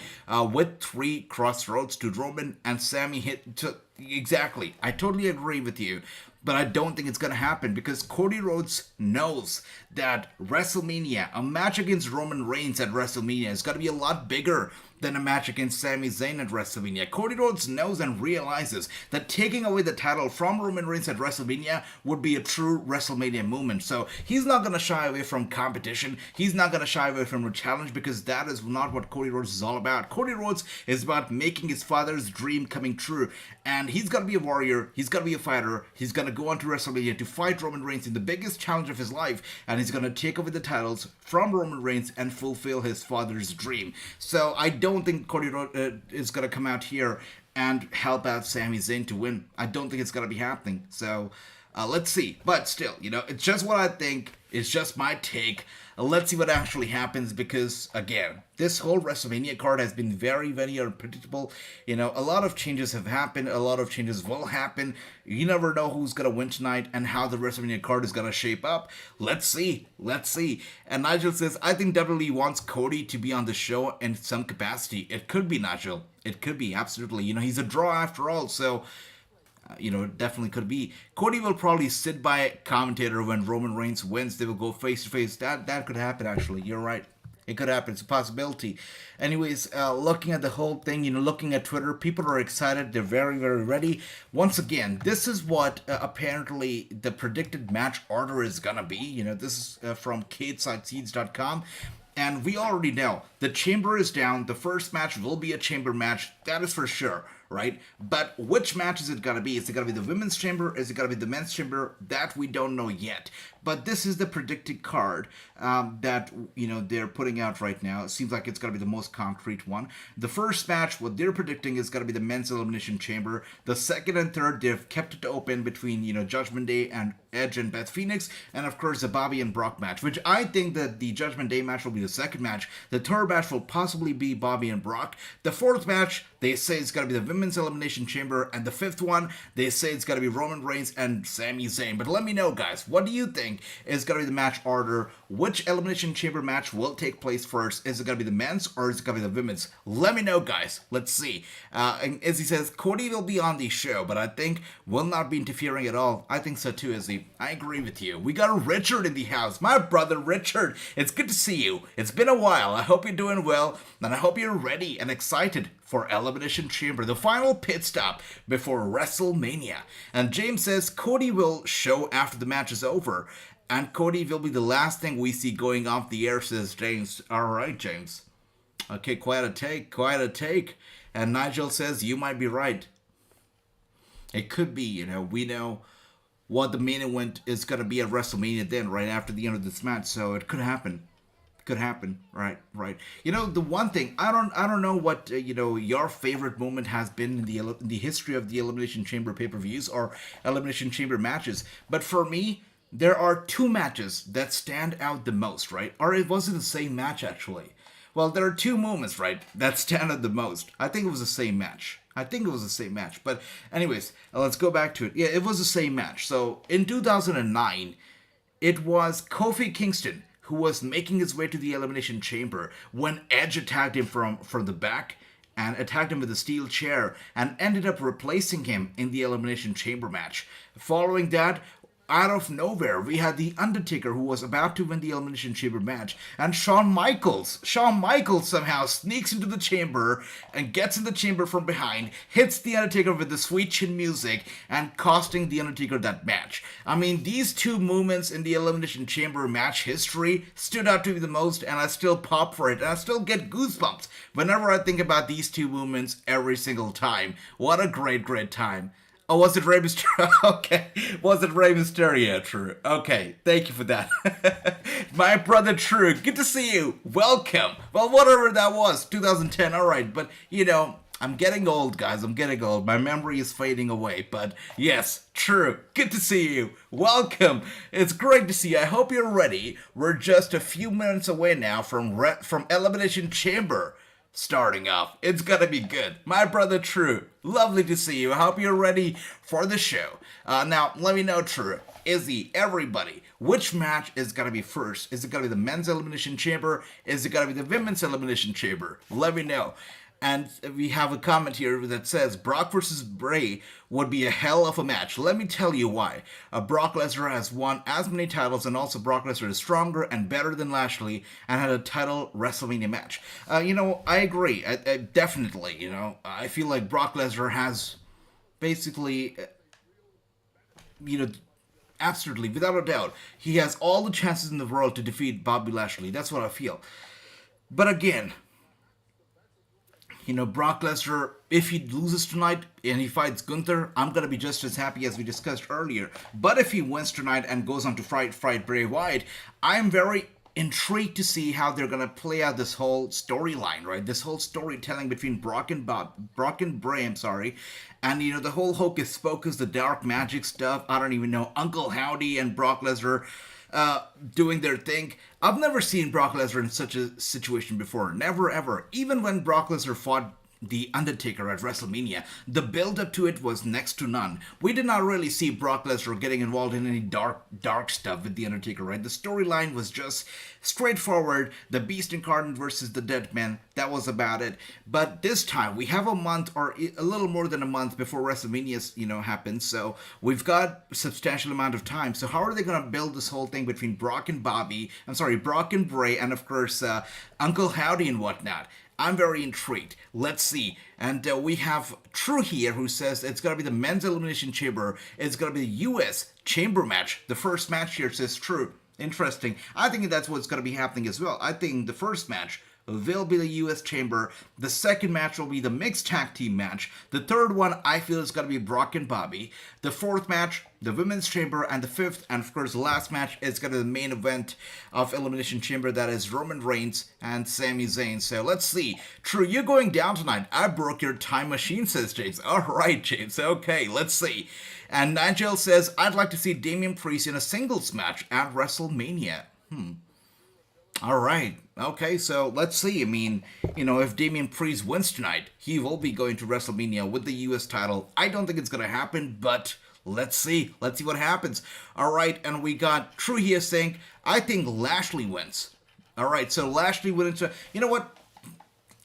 with 3 crossroads to Roman, and Sami hit to... Exactly. I totally agree with you. but I don't think it's going to happen because Cody Rhodes knows that WrestleMania, a match against Roman Reigns at WrestleMania, is going to be a lot bigger than a match against Sami Zayn at WrestleMania. Cody Rhodes knows and realizes that taking away the title from Roman Reigns at WrestleMania would be a true WrestleMania moment. So he's not going to shy away from competition. He's not going to shy away from a challenge because that is not what Cody Rhodes is all about. Cody Rhodes is about making his father's dream coming true. And he's going to be a warrior. He's going to be a fighter. He's going to go on to WrestleMania to fight Roman Reigns in the biggest challenge of his life. And he's going to take over the titles from Roman Reigns and fulfill his father's dream. So I don't think Cody Rhodes is going to come out here and help out Sami Zayn to win. I don't think it's going to be happening. So let's see. But still, it's just what I think. It's just my take. Let's see what actually happens because, again, this whole WrestleMania card has been very, very unpredictable. A lot of changes have happened. A lot of changes will happen. You never know who's going to win tonight and how the WrestleMania card is going to shape up. Let's see. Let's see. And Nigel says, I think WWE wants Cody to be on the show in some capacity. It could be, Nigel. It could be, absolutely. He's a draw after all, so... it definitely could be. Cody will probably sit by a commentator when Roman Reigns wins. They will go face to face. That could happen, actually. You're right. It could happen. It's a possibility. Anyways, looking at the whole thing, looking at Twitter, people are excited. They're very, very ready. Once again, this is what apparently the predicted match order is going to be. This is from CadeSideSeeds.com. And we already know the chamber is down. The first match will be a chamber match. That is for sure. Right? But which match is it going to be? Is it going to be the women's chamber? Is it going to be the men's chamber? That we don't know yet. But this is the predicted card that, they're putting out right now. It seems like it's going to be the most concrete one. The first match, what they're predicting is going to be the men's elimination chamber. The second and third, they've kept it open between, Judgment Day and Edge and Beth Phoenix. And of course, the Bobby and Brock match, which I think that the Judgment Day match will be the second match. The third match will possibly be Bobby and Brock. The fourth match, they say it's going to be the women's elimination chamber. And the fifth one, they say it's going to be Roman Reigns and Sami Zayn. But let me know, guys, what do you think is going to be the match order? Which elimination chamber match will take place first? Is it going to be the men's or is it going to be the women's? Let me know, guys. Let's see. And as he says, Cody will be on the show, but I think will not be interfering at all. I think so too, Izzy. I agree with you. We got Richard in the house. My brother Richard. It's good to see you. It's been a while. I hope you're doing well, and I hope you're ready and excited for Elimination Chamber, the final pit stop before WrestleMania. And James says Cody will show after the match is over, and Cody will be the last thing we see going off the air, says James. All right, James. Okay, quite a take. And Nigel says you might be right. It could be, we know what the main event is going to be at WrestleMania then, right after the end of this match, so it could happen. Right. The one thing, I don't know what, your favorite moment has been in the history of the Elimination Chamber pay-per-views or Elimination Chamber matches, but for me, there are two matches that stand out the most, right? Or it wasn't the same match, actually. Well, there are two moments, right, that stand out the most. I think it was the same match. But anyways, let's go back to it. Yeah, it was the same match. So in 2009, it was Kofi Kingston who was making his way to the Elimination Chamber when Edge attacked him from the back and attacked him with a steel chair and ended up replacing him in the Elimination Chamber match. Following that, out of nowhere, we had The Undertaker, who was about to win the Elimination Chamber match, and Shawn Michaels somehow sneaks into the chamber and gets in the chamber from behind, hits The Undertaker with the sweet chin music, and costing The Undertaker that match. I mean, these two moments in the Elimination Chamber match history stood out to me the most, and I still pop for it, and I still get goosebumps whenever I think about these two moments every single time. What a great time. Oh, was it Rey Mysterio? Okay. Was it Rey Mysterio? True. Okay. Thank you for that. My brother True. Good to see you. Welcome. Well, whatever that was. 2010. All right. But, I'm getting old, guys. I'm getting old. My memory is fading away. But, yes. True. Good to see you. Welcome. It's great to see you. I hope you're ready. We're just a few minutes away now from Elimination Chamber starting off. It's gonna be good. My brother True, lovely to see you. I hope you're ready for the show. Now, let me know, True, Izzy, everybody, which match is gonna be first? Is it gonna be the men's Elimination Chamber? Is it gonna be the women's Elimination Chamber? Let me know. And we have a comment here that says Brock versus Bray would be a hell of a match. Let me tell you why. Brock Lesnar has won as many titles, and also Brock Lesnar is stronger and better than Lashley and had a title WrestleMania match. I agree. I definitely, I feel like Brock Lesnar has basically, absolutely, without a doubt, he has all the chances in the world to defeat Bobby Lashley. That's what I feel. But again, Brock Lesnar, if he loses tonight and he fights Gunther, I'm going to be just as happy as we discussed earlier. But if he wins tonight and goes on to fight Bray Wyatt, I'm very intrigued to see how they're going to play out this whole storyline, right? This whole storytelling between Brock and Bray, and, the whole hocus pocus, the dark magic stuff, I don't even know, Uncle Howdy and Brock Lesnar doing their thing. I've never seen Brock Lesnar in such a situation before. Never, ever. Even when Brock Lesnar fought The Undertaker at WrestleMania, the build-up to it was next to none. We did not really see Brock Lesnar getting involved in any dark stuff with The Undertaker, right? The storyline was just straightforward. The Beast Incarnate versus the Dead Man. That was about it. But this time, we have a month or a little more than a month before WrestleMania, happens. So we've got a substantial amount of time. So how are they going to build this whole thing between Brock and Bray, and of course, Uncle Howdy and whatnot? I'm very intrigued. Let's see. And we have True here, who says it's going to be the Men's Elimination Chamber. It's going to be the U.S. Chamber match. The first match here, says True. Interesting. I think that's what's going to be happening as well. I think the first match will be the U.S. Chamber. The second match will be the mixed tag team match. The third one, I feel, is going to be Brock and Bobby. The fourth match, the Women's Chamber. And the fifth, and of course the last match, is going to be the main event of Elimination Chamber. That is Roman Reigns and Sami Zayn. So let's see. True, you're going down tonight. I broke your time machine, says James. Alright, James. Okay, let's see. And Nigel says, I'd like to see Damian Priest in a singles match at WrestleMania. Alright, okay, so let's see. I mean, if Damian Priest wins tonight, he will be going to WrestleMania with the US title. I don't think it's going to happen, but let's see. Let's see what happens. Alright, and we got True here saying, I think Lashley wins. Alright, so Lashley went into, you know what?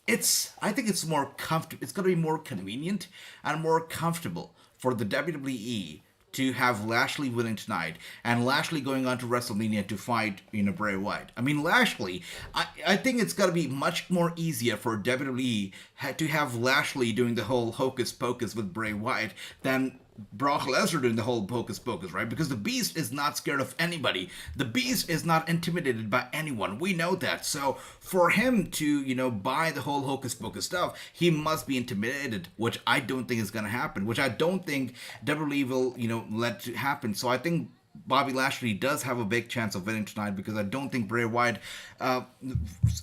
I think it's more comfortable. It's going to be more convenient and more comfortable for the WWE to have Lashley winning tonight and Lashley going on to WrestleMania to fight, Bray Wyatt. I mean, Lashley, I think it's got to be much more easier for WWE to have Lashley doing the whole hocus pocus with Bray Wyatt than Brock Lesnar doing the whole hocus pocus, right? Because the Beast is not scared of anybody. The Beast is not intimidated by anyone. We know that. So for him to, buy the whole hocus pocus stuff, he must be intimidated, which I don't think is going to happen, which I don't think WWE will, let happen. So I think Bobby Lashley does have a big chance of winning tonight, because I don't think Bray Wyatt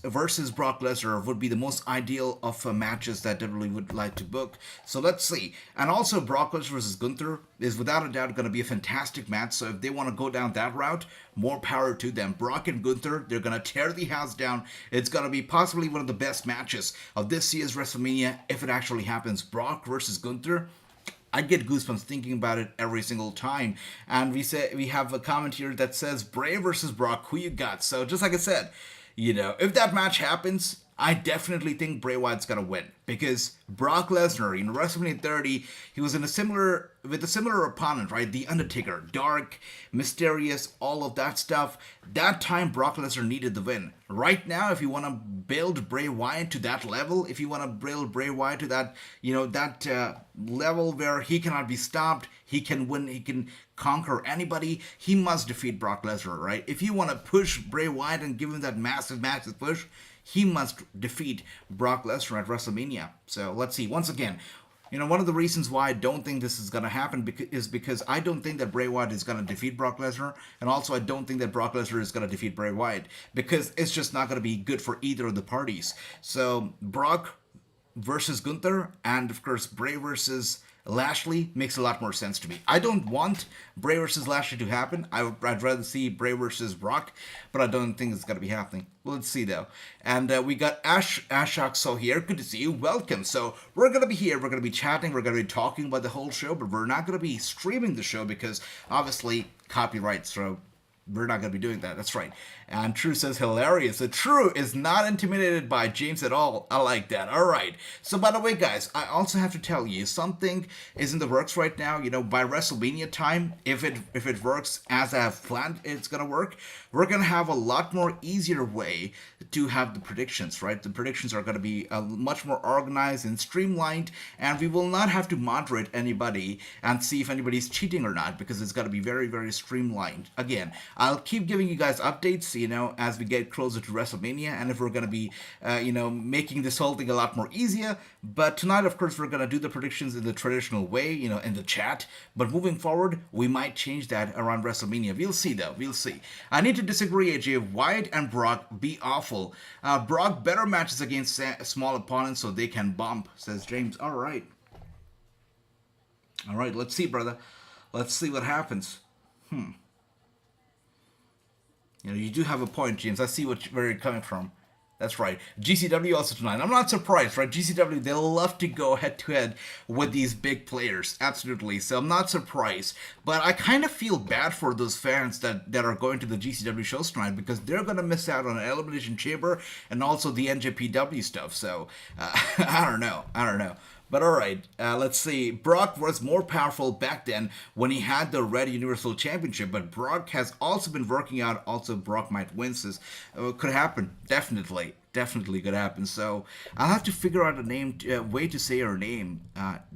versus Brock Lesnar would be the most ideal of matches that WWE would like to book. So let's see. And also, Brock Lesnar versus Gunther is without a doubt going to be a fantastic match. So if they want to go down that route, more power to them. Brock and Gunther, they're going to tear the house down. It's going to be possibly one of the best matches of this year's WrestleMania if it actually happens. Brock versus Gunther, I get goosebumps thinking about it every single time. And we have a comment here that says Bray versus Brock, who you got? So just like I said, if that match happens, I definitely think Bray Wyatt's gonna win, because Brock Lesnar in WrestleMania 30, he was with a similar opponent, right? The Undertaker, dark, mysterious, all of that stuff. That time Brock Lesnar needed the win. Right now, if you want to build Bray Wyatt to that level, if you want to build Bray Wyatt to that, level where he cannot be stopped, he can win, he can conquer anybody, he must defeat Brock Lesnar, right? If you want to push Bray Wyatt and give him that massive push, he must defeat Brock Lesnar at WrestleMania. So let's see. Once again, one of the reasons why I don't think this is going to happen is because I don't think that Bray Wyatt is going to defeat Brock Lesnar. And also, I don't think that Brock Lesnar is going to defeat Bray Wyatt, because it's just not going to be good for either of the parties. So Brock versus Gunther, and of course Bray versus Lashley makes a lot more sense to me. I don't want Bray versus Lashley to happen. I'd rather see Bray versus Brock, but I don't think it's going to be happening. Well, let's see though. And we got Ashok So here. Good to see you. Welcome. So we're going to be here. We're going to be chatting. We're going to be talking about the whole show, but we're not going to be streaming the show because obviously copyright. So we're not going to be doing that. That's right. And True says hilarious. So True is not intimidated by James at all. I like that. All right. So by the way, guys, I also have to tell you something is in the works right now. You know, by WrestleMania time, if it works as I have planned, it's going to work. We're going to have a lot more easier way to have the predictions, right? The predictions are going to be much more organized and streamlined, and we will not have to moderate anybody and see if anybody's cheating or not, because it's going to be very, very streamlined. Again, I'll keep giving you guys updates, you know, as we get closer to WrestleMania, and if we're going to be, you know, making this whole thing a lot more easier. But tonight, of course, we're going to do the predictions in the traditional way, you know, in the chat. But moving forward, we might change that around WrestleMania. We'll see, though. We'll see. I need to disagree, AJ. Wyatt and Brock be awful. Brock better matches against small opponents so they can bump, says James. All right. All right, let's see, brother. Let's see what happens. You know, you do have a point, James. I see where you're coming from. That's right. GCW also tonight. I'm not surprised, right? GCW, they love to go head-to-head with these big players. Absolutely. So I'm not surprised. But I kind of feel bad for those fans that are going to the GCW shows tonight, because they're going to miss out on an Elimination Chamber and also the NJPW stuff. So, I don't know. But alright, let's see. Brock was more powerful back then when he had the Red Universal Championship, but Brock has also been working out. Also, Brock might win. This could happen. Definitely could happen. So, I'll have to figure out a way to say her name.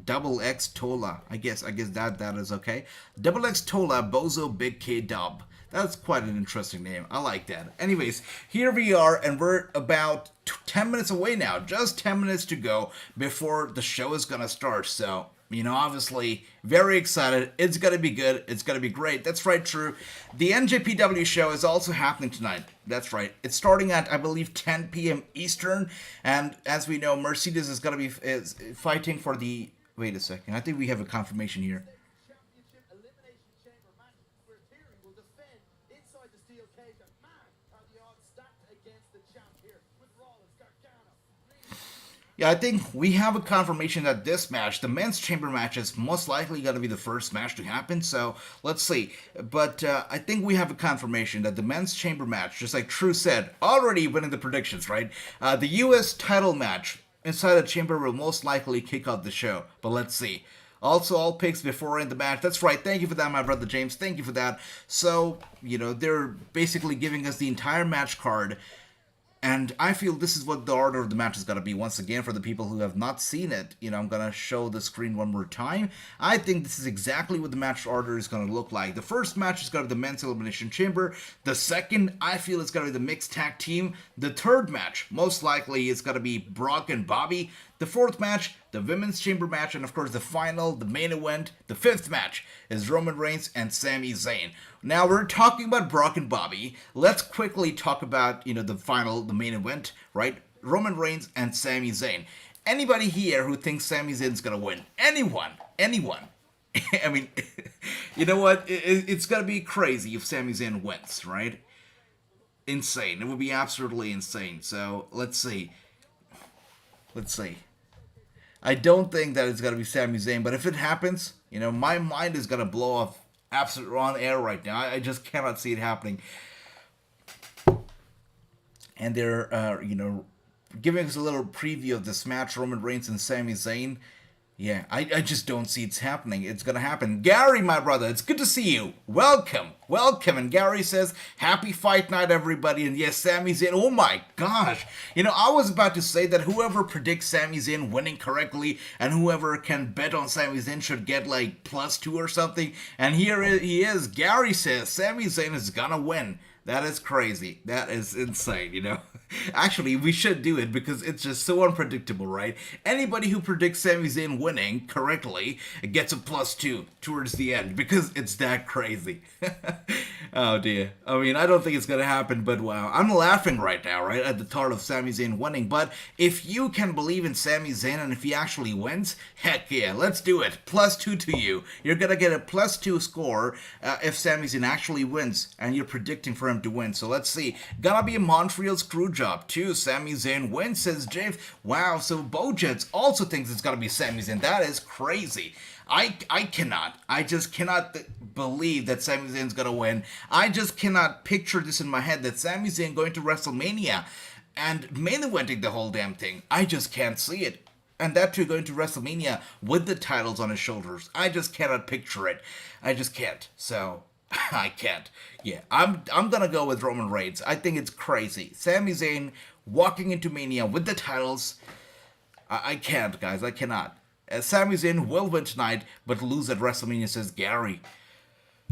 Double X Tola. I guess that is okay. Double X Tola, Bozo Big K Dub. That's quite an interesting name. I like that. Anyways, here we are, and we're about 10 minutes away now. Just 10 minutes to go before the show is going to start. So, you know, obviously, very excited. It's going to be good. It's going to be great. That's right, True. The NJPW show is also happening tonight. That's right. It's starting at, I believe, 10 p.m. Eastern. And as we know, Mercedes is going to be fighting for the... Wait a second. I think we have a confirmation here. Yeah, I think we have a confirmation that this match, the men's chamber match, is most likely going to be the first match to happen. So let's see. But I think we have a confirmation that the men's chamber match, just like True said, already winning the predictions, right? The U.S. title match inside the chamber will most likely kick off the show. But let's see. Also, all picks before in the match. That's right. Thank you for that, my brother James. Thank you for that. So, you know, they're basically giving us the entire match card. And I feel this is what the order of the match is going to be. Once again, for the people who have not seen it, you know, I'm going to show the screen one more time. I think this is exactly what the match order is going to look like. The first match is going to be the Men's Elimination Chamber. The second, I feel it's going to be the Mixed Tag Team. The third match, most likely, is going to be Brock and Bobby. The fourth match, the Women's Chamber match. And of course, the final, the main event, the fifth match, is Roman Reigns and Sami Zayn. Now, we're talking about Brock and Bobby. Let's quickly talk about, you know, the final, the main event, right? Roman Reigns and Sami Zayn. Anybody here who thinks Sami Zayn's going to win? Anyone. I mean, you know what? It's going to be crazy if Sami Zayn wins, right? Insane. It would be absolutely insane. So, let's see. I don't think that it's going to be Sami Zayn, but if it happens, you know, my mind is going to blow off absolutely on air right now. I just cannot see it happening. And they're, you know, giving us a little preview of this match, Roman Reigns and Sami Zayn. Yeah, I just don't see it's happening. It's going to happen. Gary, my brother, it's good to see you. Welcome. And Gary says, happy fight night, everybody. And yes, Sami Zayn. Oh my gosh. You know, I was about to say that whoever predicts Sami Zayn winning correctly and whoever can bet on Sami Zayn should get like +2 or something. And here he is. Gary says, Sami Zayn is going to win. That is crazy. That is insane, you know. Actually, we should do it because it's just so unpredictable, right? Anybody who predicts Sami Zayn winning correctly gets a +2 towards the end because it's that crazy. Oh dear. I mean, I don't think it's gonna happen, but wow. I'm laughing right now, right, at the thought of Sami Zayn winning. But if you can believe in Sami Zayn and if he actually wins, heck yeah, let's do it. +2 to you. You're gonna get a +2 score if Sami Zayn actually wins and you're predicting for him to win. So let's see. Gonna be a Montreal screw job too. Sami Zayn wins, says James. Wow, so Bojets also thinks it's gonna be Sami Zayn. That is crazy. I cannot. I just cannot believe that Sami Zayn's gonna win. I just cannot picture this in my head that Sami Zayn going to WrestleMania and main eventing the whole damn thing. I just can't see it. And that too, going to WrestleMania with the titles on his shoulders. I just cannot picture it. I just can't. So, I can't. Yeah, I'm gonna go with Roman Reigns. I think it's crazy. Sami Zayn walking into Mania with the titles. I can't, guys. I cannot. Sami Zayn will win tonight, but lose at WrestleMania, says Gary.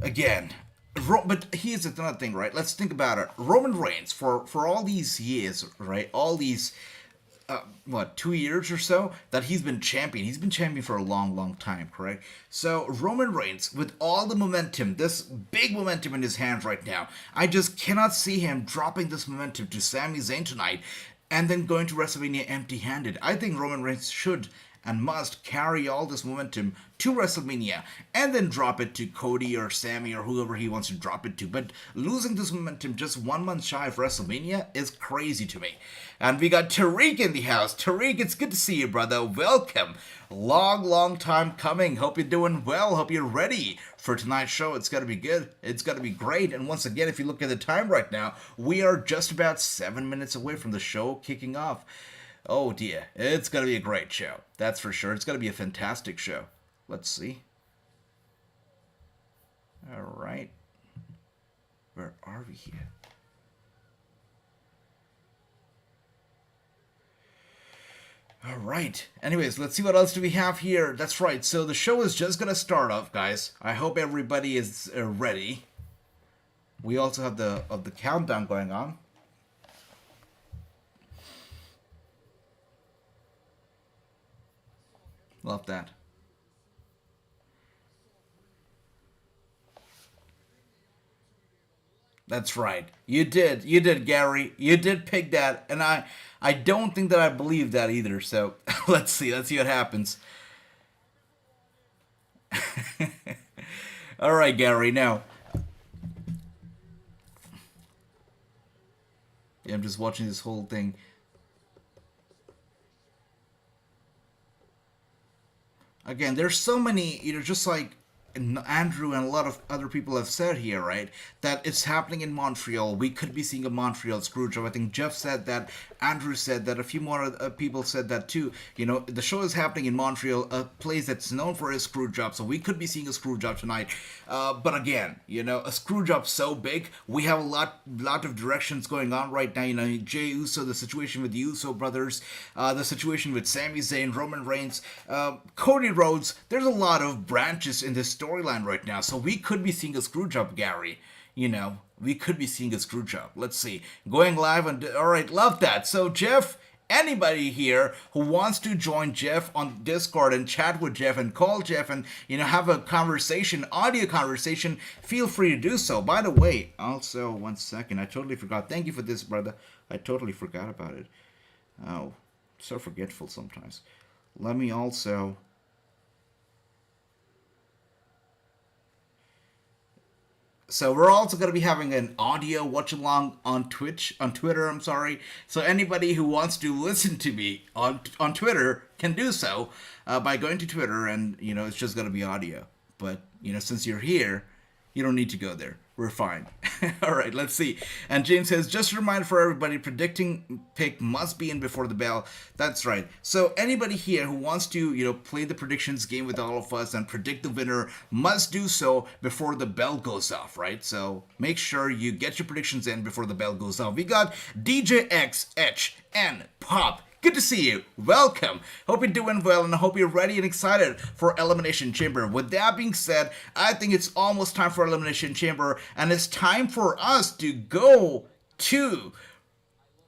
Again. But here's another thing, right? Let's think about it. Roman Reigns, for all these years, right? All these... 2 years or so that he's been champion. He's been champion for a long, long time, correct? So Roman Reigns, with all the momentum, this big momentum in his hands right now, I just cannot see him dropping this momentum to Sami Zayn tonight and then going to WrestleMania empty-handed. I think Roman Reigns should and must carry all this momentum to WrestleMania and then drop it to Cody or Sami or whoever he wants to drop it to. But losing this momentum just 1 month shy of WrestleMania is crazy to me. And we got Tariq in the house. Tariq, it's good to see you, brother. Welcome. Long, long time coming. Hope you're doing well. Hope you're ready for tonight's show. It's going to be good. It's going to be great. And once again, if you look at the time right now, we are just about 7 minutes away from the show kicking off. Oh dear, it's going to be a great show. That's for sure. It's going to be a fantastic show. Let's see. All right. Where are we here? All right. Anyways, let's see what else do we have here. That's right. So the show is just going to start off, guys. I hope everybody is ready. We also have the countdown going on. Love that. That's right. You did, Gary. You did pick that, and I don't think that I believe that either. So let's see what happens. All right, Gary. Now, yeah, I'm just watching this whole thing. Again, there's so many, just like Andrew and a lot of other people have said here, right, that it's happening in Montreal. We could be seeing a Montreal Screwjob. I think Jeff said that, Andrew said that, a few more people said that too. The show is happening in Montreal, a place that's known for his Screwjob, so we could be seeing a Screwjob tonight. But again, a Screwjob so big, we have a lot of directions going on right now. Jey Uso, the situation with the Uso brothers, the situation with Sami Zayn, Roman Reigns, Cody Rhodes. There's a lot of branches in this storyline right now, so we could be seeing a Screwjob, Gary. We could be seeing a Screwjob. Let's see. Going live on... Alright, love that. So, Jeff, anybody here who wants to join Jeff on Discord and chat with Jeff and call Jeff and, have a conversation, audio conversation, feel free to do so. By the way, also, 1 second, I totally forgot. Thank you for this, brother. I totally forgot about it. Oh, so forgetful sometimes. Let me also... So we're also going to be having an audio watch-along on Twitter, I'm sorry. So anybody who wants to listen to me on Twitter can do so by going to Twitter, and, it's just going to be audio. But, since you're here, you don't need to go there. We're fine. All right, let's see. And James says, just a reminder for everybody, predicting pick must be in before the bell. That's right. So anybody here who wants to, play the predictions game with all of us and predict the winner must do so before the bell goes off, right? So make sure you get your predictions in before the bell goes off. We got DJ X, H, and Pop. Good to see you. Welcome. Hope you're doing well, and I hope you're ready and excited for Elimination Chamber. With that being said, I think it's almost time for Elimination Chamber, and it's time for us to go to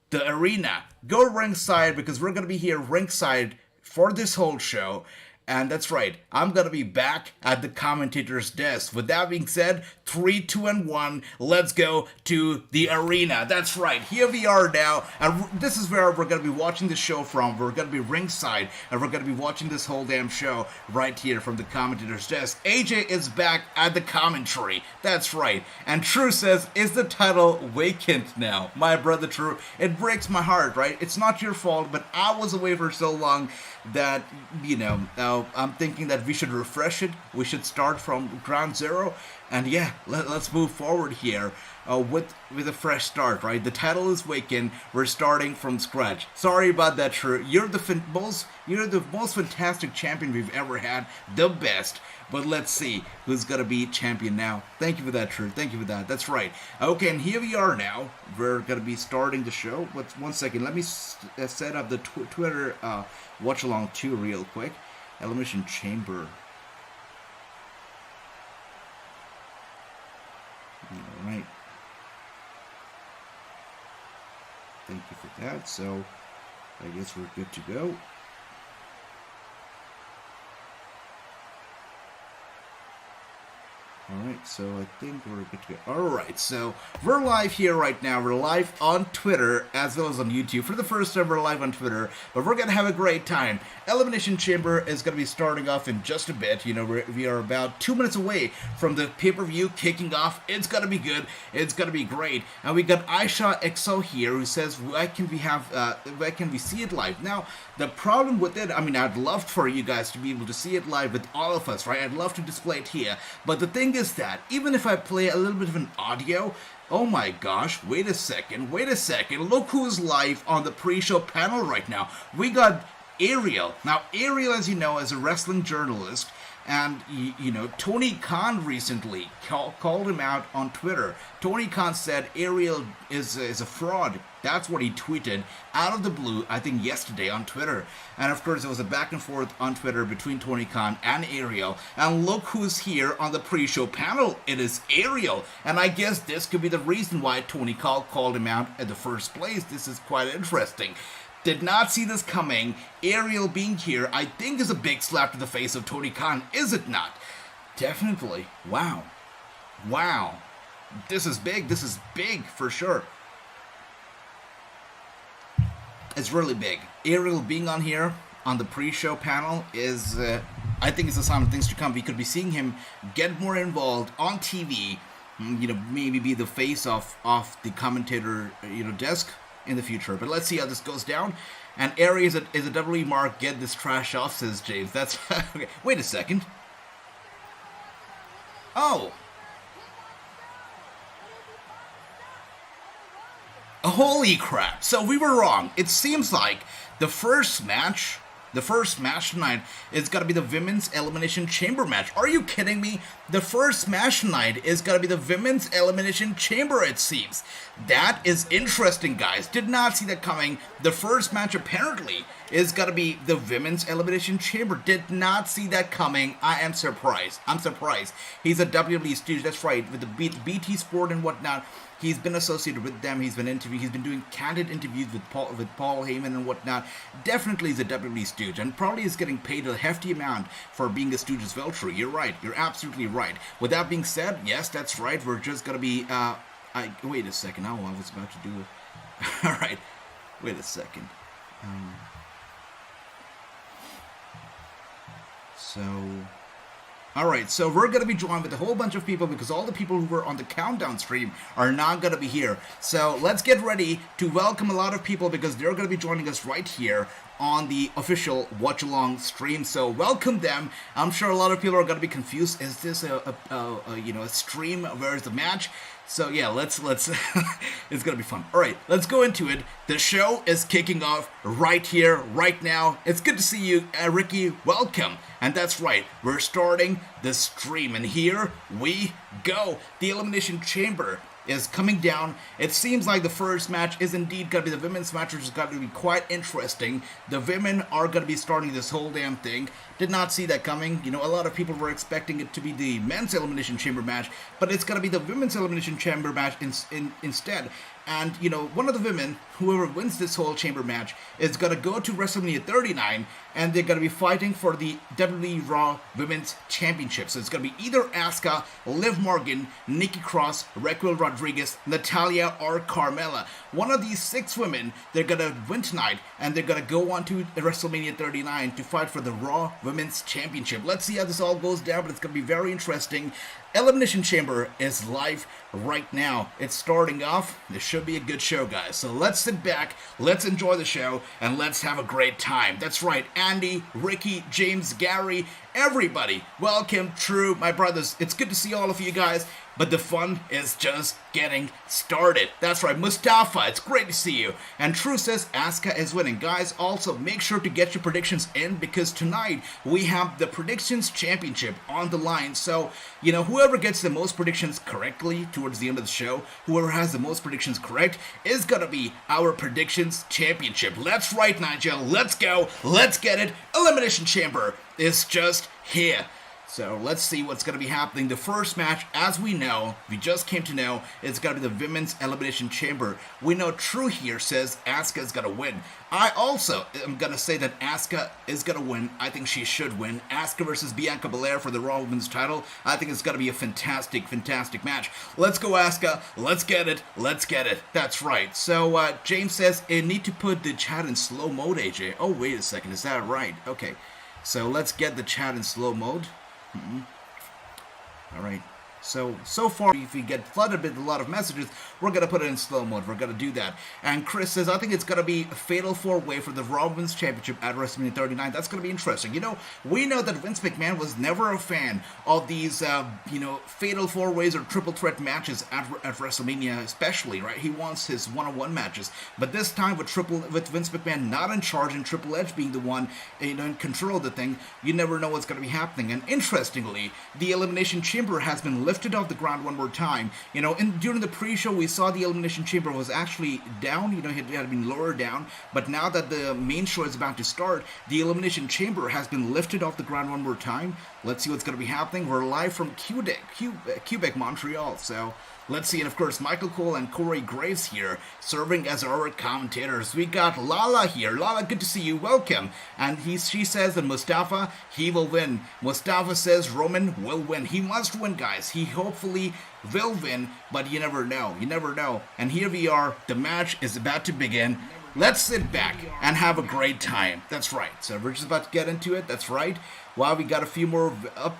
the arena. Go ringside, because we're going to be here ringside for this whole show. And that's right, I'm going to be back at the commentator's desk. With that being said, 3, 2, and 1, let's go to the arena. That's right, here we are now, and this is where we're going to be watching the show from. We're going to be ringside, and we're going to be watching this whole damn show right here from the commentator's desk. AJ is back at the commentary. That's right. And True says, is the title vacant now? My brother True, it breaks my heart, right? It's not your fault, but I was away for so long that, I'm thinking that we should refresh it. We should start from ground zero. And yeah, let's move forward here with a fresh start, right? The title is vacant. We're starting from scratch. Sorry about that, True. You're the most fantastic champion we've ever had. The best. But let's see who's going to be champion now. Thank you for that, True. Thank you for that. That's right. Okay, and here we are now. We're going to be starting the show. But 1 second. Let me set up the Twitter Watchalong 2 real quick. Elimination Chamber. Alright. Thank you for that. So, I guess we're good to go. Alright, so I think we're good to go. Alright, so we're live here right now. We're live on Twitter as well as on YouTube. For the first time, we're live on Twitter, but we're going to have a great time. Elimination Chamber is going to be starting off in just a bit. You know, we are about 2 minutes away from the pay-per-view kicking off. It's going to be good. It's going to be great. And we got Aisha XO here who says, why can we see it live? Now, the problem with it, I mean, I'd love for you guys to be able to see it live with all of us, right? I'd love to display it here. But the thing is that even if I play a little bit of an audio, oh my gosh, wait a second, look who's live on the pre-show panel right now. We got Ariel. Now, Ariel, as you know, is a wrestling journalist, and, you know, Tony Khan recently called him out on Twitter. Tony Khan said Ariel is a fraud. That's what he tweeted out of the blue, I think yesterday on Twitter. And of course, there was a back and forth on Twitter between Tony Khan and Ariel. And look who's here on the pre-show panel. It is Ariel. And I guess this could be the reason why Tony Khan called him out in the first place. This is quite interesting. Did not see this coming. Ariel being here, I think, is a big slap to the face of Tony Khan, is it not? Definitely. Wow. Wow. This is big. This is big for sure. It's really big. Ariel being on here on the pre-show panel is, I think, it's a sign of things to come. We could be seeing him get more involved on TV. You know, maybe be the face of the commentator, desk in the future. But let's see how this goes down. And Ari is a WWE mark. Get this trash off, says James. That's okay. Wait a second. Oh. Holy crap. So we were wrong. It seems like the first match tonight is going to be the Women's Elimination Chamber match. Are you kidding me? The first match tonight is going to be the Women's Elimination Chamber, it seems. That is interesting, guys. Did not see that coming. The first match apparently is going to be the Women's Elimination Chamber. Did not see that coming. I am surprised. I'm surprised. He's a WWE stooge. That's right. With the BT Sport and whatnot. He's been associated with them. He's been doing candid interviews with Paul Heyman and whatnot. Definitely is a WWE stooge, and probably is getting paid a hefty amount for being a stooge as well. True. You're right. You're absolutely right. With that being said, yes, that's right. We're just gonna be. Wait a second. Oh, I was about to do it. All right. Wait a second. Alright, so we're going to be joined with a whole bunch of people because all the people who were on the countdown stream are not going to be here. So let's get ready to welcome a lot of people because they're going to be joining us right here on the official Watchalong stream. So welcome them. I'm sure a lot of people are going to be confused. Is this a stream? Where's the match? So yeah, let's it's gonna be fun. All right, let's go into it. The show is kicking off right here, right now. It's good to see you, Ricky. Welcome. And that's right, we're starting the stream, and here we go. The Elimination Chamber is coming down. It seems like the first match is indeed going to be the women's match, which is going to be quite interesting. The women are going to be starting this whole damn thing. Did not see that coming. You know, a lot of people were expecting it to be the men's Elimination Chamber match, but it's going to be the women's Elimination Chamber match instead. And, you know, one of the women, whoever wins this whole chamber match, is going to go to WrestleMania 39, and they're going to be fighting for the WWE Raw Women's Championship. So it's going to be either Asuka, Liv Morgan, Nikki Cross, Raquel Rodriguez, Natalya, or Carmella. One of these 6 women, they're going to win tonight, and they're going to go on to WrestleMania 39 to fight for the Raw Women's Championship. Let's see how this all goes down, but it's going to be very interesting. Elimination Chamber is live right now. It's starting off. This should be a good show, guys. So let's sit back, let's enjoy the show, and let's have a great time. That's right, Andy, Ricky, James, Gary, everybody. Welcome, True, my brothers. It's good to see all of you guys, but the fun is just getting started. That's right, Mustafa, it's great to see you. And True says Asuka is winning. Guys, also make sure to get your predictions in, because tonight we have the Predictions Championship on the line. So, whoever gets the most predictions correctly towards the end of the show, whoever has the most predictions correct, is gonna be our Predictions Championship. That's right, Nigel, let's go, let's get it. Elimination Chamber is just here. So let's see what's going to be happening. The first match, as we just came to know, it's going to be the Women's Elimination Chamber. We know True here says Asuka is going to win. I also am going to say that Asuka is going to win. I think she should win. Asuka versus Bianca Belair for the Raw Women's title. I think it's going to be a fantastic, fantastic match. Let's go, Asuka. Let's get it. Let's get it. That's right. So James says, I need to put the chat in slow mode, AJ. Oh, wait a second. Is that right? Okay. So let's get the chat in slow mode. Alright, so far, if we get flooded with a lot of messages, we're going to put it in slow mode. We're going to do that. And Chris says, I think it's going to be a fatal four-way for the Raw Women's Championship at WrestleMania 39. That's going to be interesting. We know that Vince McMahon was never a fan of these, fatal four-ways or triple threat matches at WrestleMania especially, right? He wants his one-on-one matches. But this time with Vince McMahon not in charge and Triple H being the one, in control of the thing, you never know what's going to be happening. And interestingly, the Elimination Chamber has been lifted off the ground one more time. During the pre-show, we saw the Elimination Chamber was actually down. It had been lowered down. But now that the main show is about to start, the Elimination Chamber has been lifted off the ground one more time. Let's see what's going to be happening. We're live from Quebec, Montreal. So let's see. And of course, Michael Cole and Corey Graves here serving as our commentators. We got Lala here. Lala, good to see you. Welcome. And she says that Mustafa, he will win. Mustafa says Roman will win. He must win, guys. He hopefully will win, but you never know. You never know. And here we are. The match is about to begin. Let's sit back and have a great time. That's right. So we're just about to get into it. That's right. Wow, we got a few more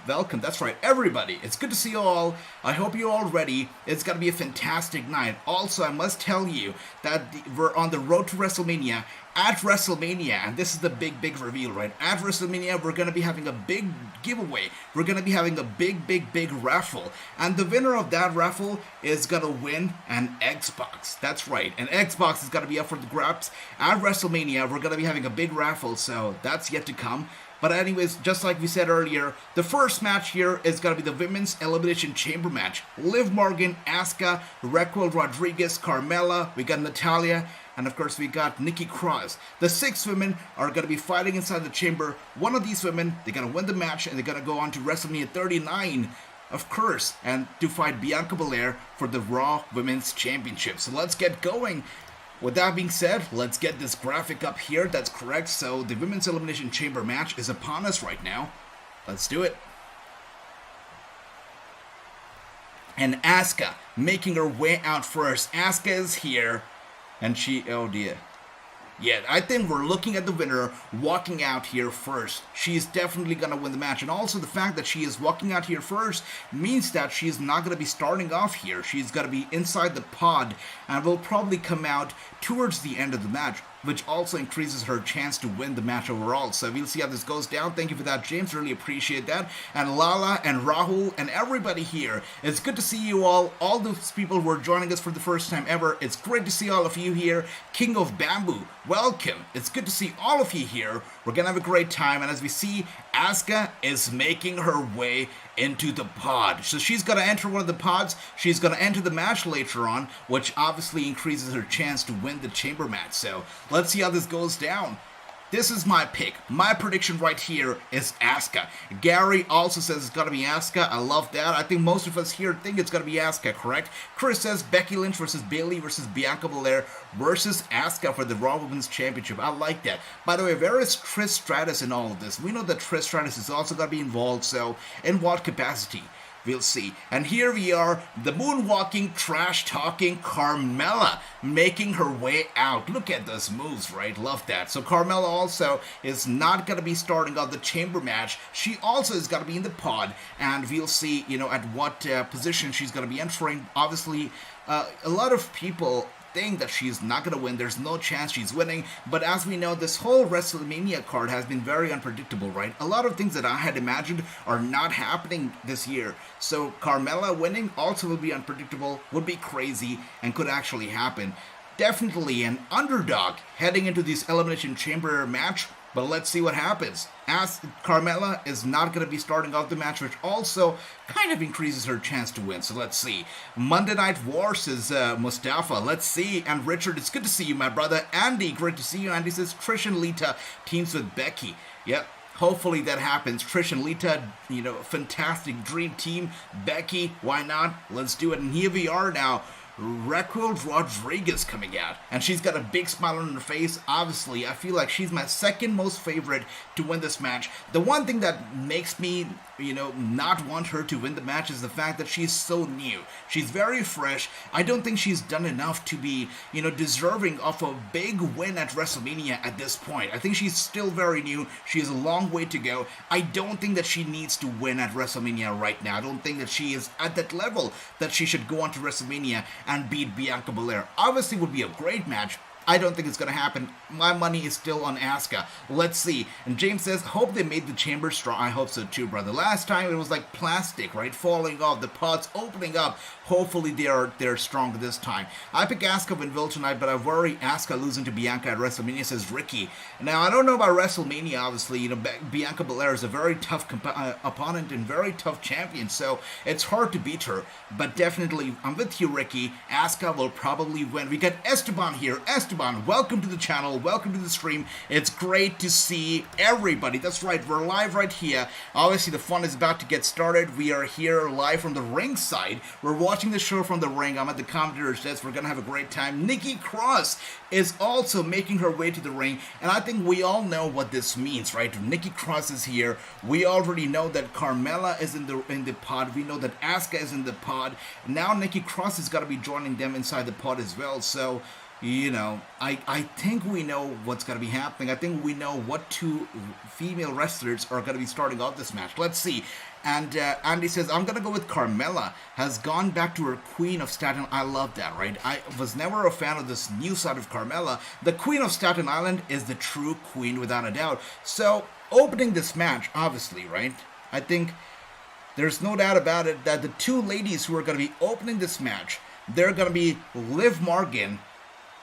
welcome. That's right, everybody. It's good to see you all. I hope you're all ready. It's going to be a fantastic night. Also, I must tell you that we're on the road to WrestleMania. At WrestleMania, and this is the big reveal, right? At WrestleMania, we're going to be having a big giveaway. We're going to be having a big raffle. And the winner of that raffle is going to win an Xbox. That's right. An Xbox is going to be up for the grabs. At WrestleMania, we're going to be having a big raffle, so that's yet to come. But anyways, just like we said earlier, the first match here is going to be the Women's Elimination Chamber match. Liv Morgan, Asuka, Raquel Rodriguez, Carmella, we got Natalya, and of course we got Nikki Cross. The 6 women are going to be fighting inside the chamber. One of these women, they're going to win the match, and they're going to go on to WrestleMania 39, of course, and to fight Bianca Belair for the Raw Women's Championship. So let's get going. With that being said, let's get this graphic up here. That's correct. So the Women's Elimination Chamber match is upon us right now. Let's do it. And Asuka making her way out first. Asuka is here. And oh dear. Yeah, I think we're looking at the winner walking out here first. She's definitely going to win the match. And also the fact that she is walking out here first means that she's not going to be starting off here. She's going to be inside the pod and will probably come out towards the end of the match, which also increases her chance to win the match overall. So we'll see how this goes down. Thank you for that, James. Really appreciate that. And Lala and Rahul and everybody here. It's good to see you all. All those people who are joining us for the first time ever. It's great to see all of you here. King of Bamboo, welcome. It's good to see all of you here. We're going to have a great time. And as we see, Asuka is making her way into the pod. So she's going to enter one of the pods. She's going to enter the match later on, which obviously increases her chance to win the chamber match. So let's see how this goes down. This is my pick. My prediction right here is Asuka. Gary also says it's going to be Asuka. I love that. I think most of us here think it's going to be Asuka, correct? Chris says Becky Lynch versus Bayley versus Bianca Belair versus Asuka for the Raw Women's Championship. I like that. By the way, where is Trish Stratus in all of this? We know that Trish Stratus is also going to be involved, so in what capacity? We'll see. And here we are, the moonwalking, trash-talking Carmella making her way out. Look at those moves, right? Love that. So Carmella also is not going to be starting off the chamber match. She also is going to be in the pod, and we'll see, at what position she's going to be entering. Obviously, a lot of people think that she's not going to win. There's no chance she's winning. But as we know, this whole Wrestlemania card has been very unpredictable, right? A lot of things that I had imagined are not happening this year. So Carmella winning also will be unpredictable, would be crazy, and could actually happen. Definitely an underdog heading into this Elimination Chamber match. But let's see what happens, as Carmella is not going to be starting off the match, which also kind of increases her chance to win. So let's see. Monday Night Wars is Mustafa. Let's see. And Richard, it's good to see you, my brother. Andy, great to see you. Andy says Trish and Lita teams with Becky. Yep. Hopefully that happens. Trish and Lita, fantastic dream team. Becky, why not? Let's do it. And here we are now. Raquel Rodriguez coming out, and she's got a big smile on her face. Obviously, I feel like she's my second most favorite to win this match. The one thing that makes me, not want her to win the match is the fact that she's so new. She's very fresh. I don't think she's done enough to be, deserving of a big win at WrestleMania at this point. I think she's still very new. She has a long way to go. I don't think that she needs to win at WrestleMania right now. I don't think that she is at that level that she should go on to WrestleMania and beat Bianca Belair. Obviously, would be a great match. I don't think it's going to happen. My money is still on Asuka. Let's see. And James says, hope they made the chamber strong. I hope so too, brother. Last time it was like plastic, right? Falling off. The pods opening up. Hopefully they're strong this time. I pick Asuka win will tonight, but I worry Asuka losing to Bianca at WrestleMania, says Ricky. Now, I don't know about WrestleMania, obviously. Bianca Belair is a very tough opponent and very tough champion, so it's hard to beat her. But definitely, I'm with you, Ricky. Asuka will probably win. We got Esteban here. Esteban, welcome to the channel. Welcome to the stream. It's great to see everybody. That's right. We're live right here. Obviously, the fun is about to get started. We are here live from the ringside. We're watching the show from the ring. I'm at the commentator's desk. We're going to have a great time. Nikki Cross is also making her way to the ring. And I think we all know what this means, right? Nikki Cross is here. We already know that Carmella is in the pod. We know that Asuka is in the pod. Now Nikki Cross is going to be joining them inside the pod as well. So, I think we know what's going to be happening. I think we know what two female wrestlers are going to be starting off this match. Let's see. And Andy says, I'm going to go with Carmella. Has gone back to her Queen of Staten. I love that, right? I was never a fan of this new side of Carmella. The Queen of Staten Island is the true queen, without a doubt. So, opening this match, obviously, right? I think there's no doubt about it that the two ladies who are going to be opening this match, they're going to be Liv Morgan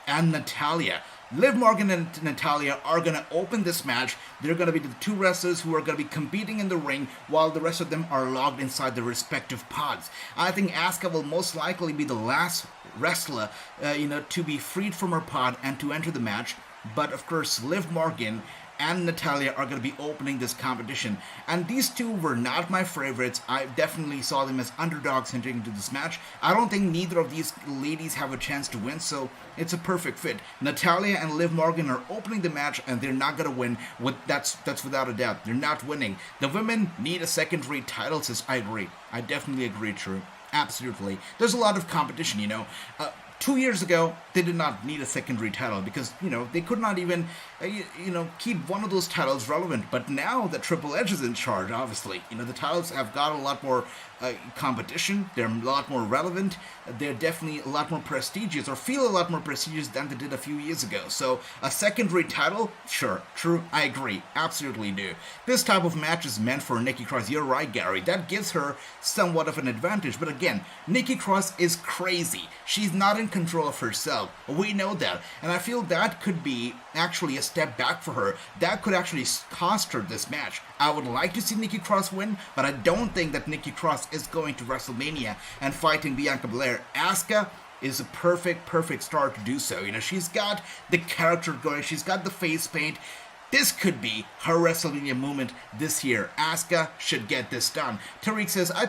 and Natalya. Liv Morgan and Natalya are going to open this match. They're going to be the two wrestlers who are going to be competing in the ring while the rest of them are logged inside their respective pods. I think Asuka will most likely be the last wrestler, to be freed from her pod and to enter the match. But of course, Liv Morgan and Natalya are going to be opening this competition. And these two were not my favorites. I definitely saw them as underdogs entering into this match. I don't think neither of these ladies have a chance to win, so it's a perfect fit. Natalya and Liv Morgan are opening the match, and they're not going to win. That's without a doubt. They're not winning. The women need a secondary title, says I agree. I definitely agree, true. Absolutely. There's a lot of competition, 2 years ago, they did not need a secondary title because, they could not even, keep one of those titles relevant. But now that Triple H is in charge, obviously, the titles have got a lot more competition. They're a lot more relevant. They're definitely a lot more prestigious, or feel a lot more prestigious than they did a few years ago. So a secondary title, sure, true, I agree, absolutely do. This type of match is meant for Nikki Cross. You're right, Gary. That gives her somewhat of an advantage. But again, Nikki Cross is crazy. She's not in control of herself. We know that. And I feel that could be actually a step back for her. That could actually cost her this match. I would like to see Nikki Cross win, but I don't think that Nikki Cross is going to WrestleMania and fighting Bianca Belair. Asuka is a perfect star to do so. She's got the character going. She's got the face paint. This could be her WrestleMania moment this year. Asuka should get this done. Tariq says, I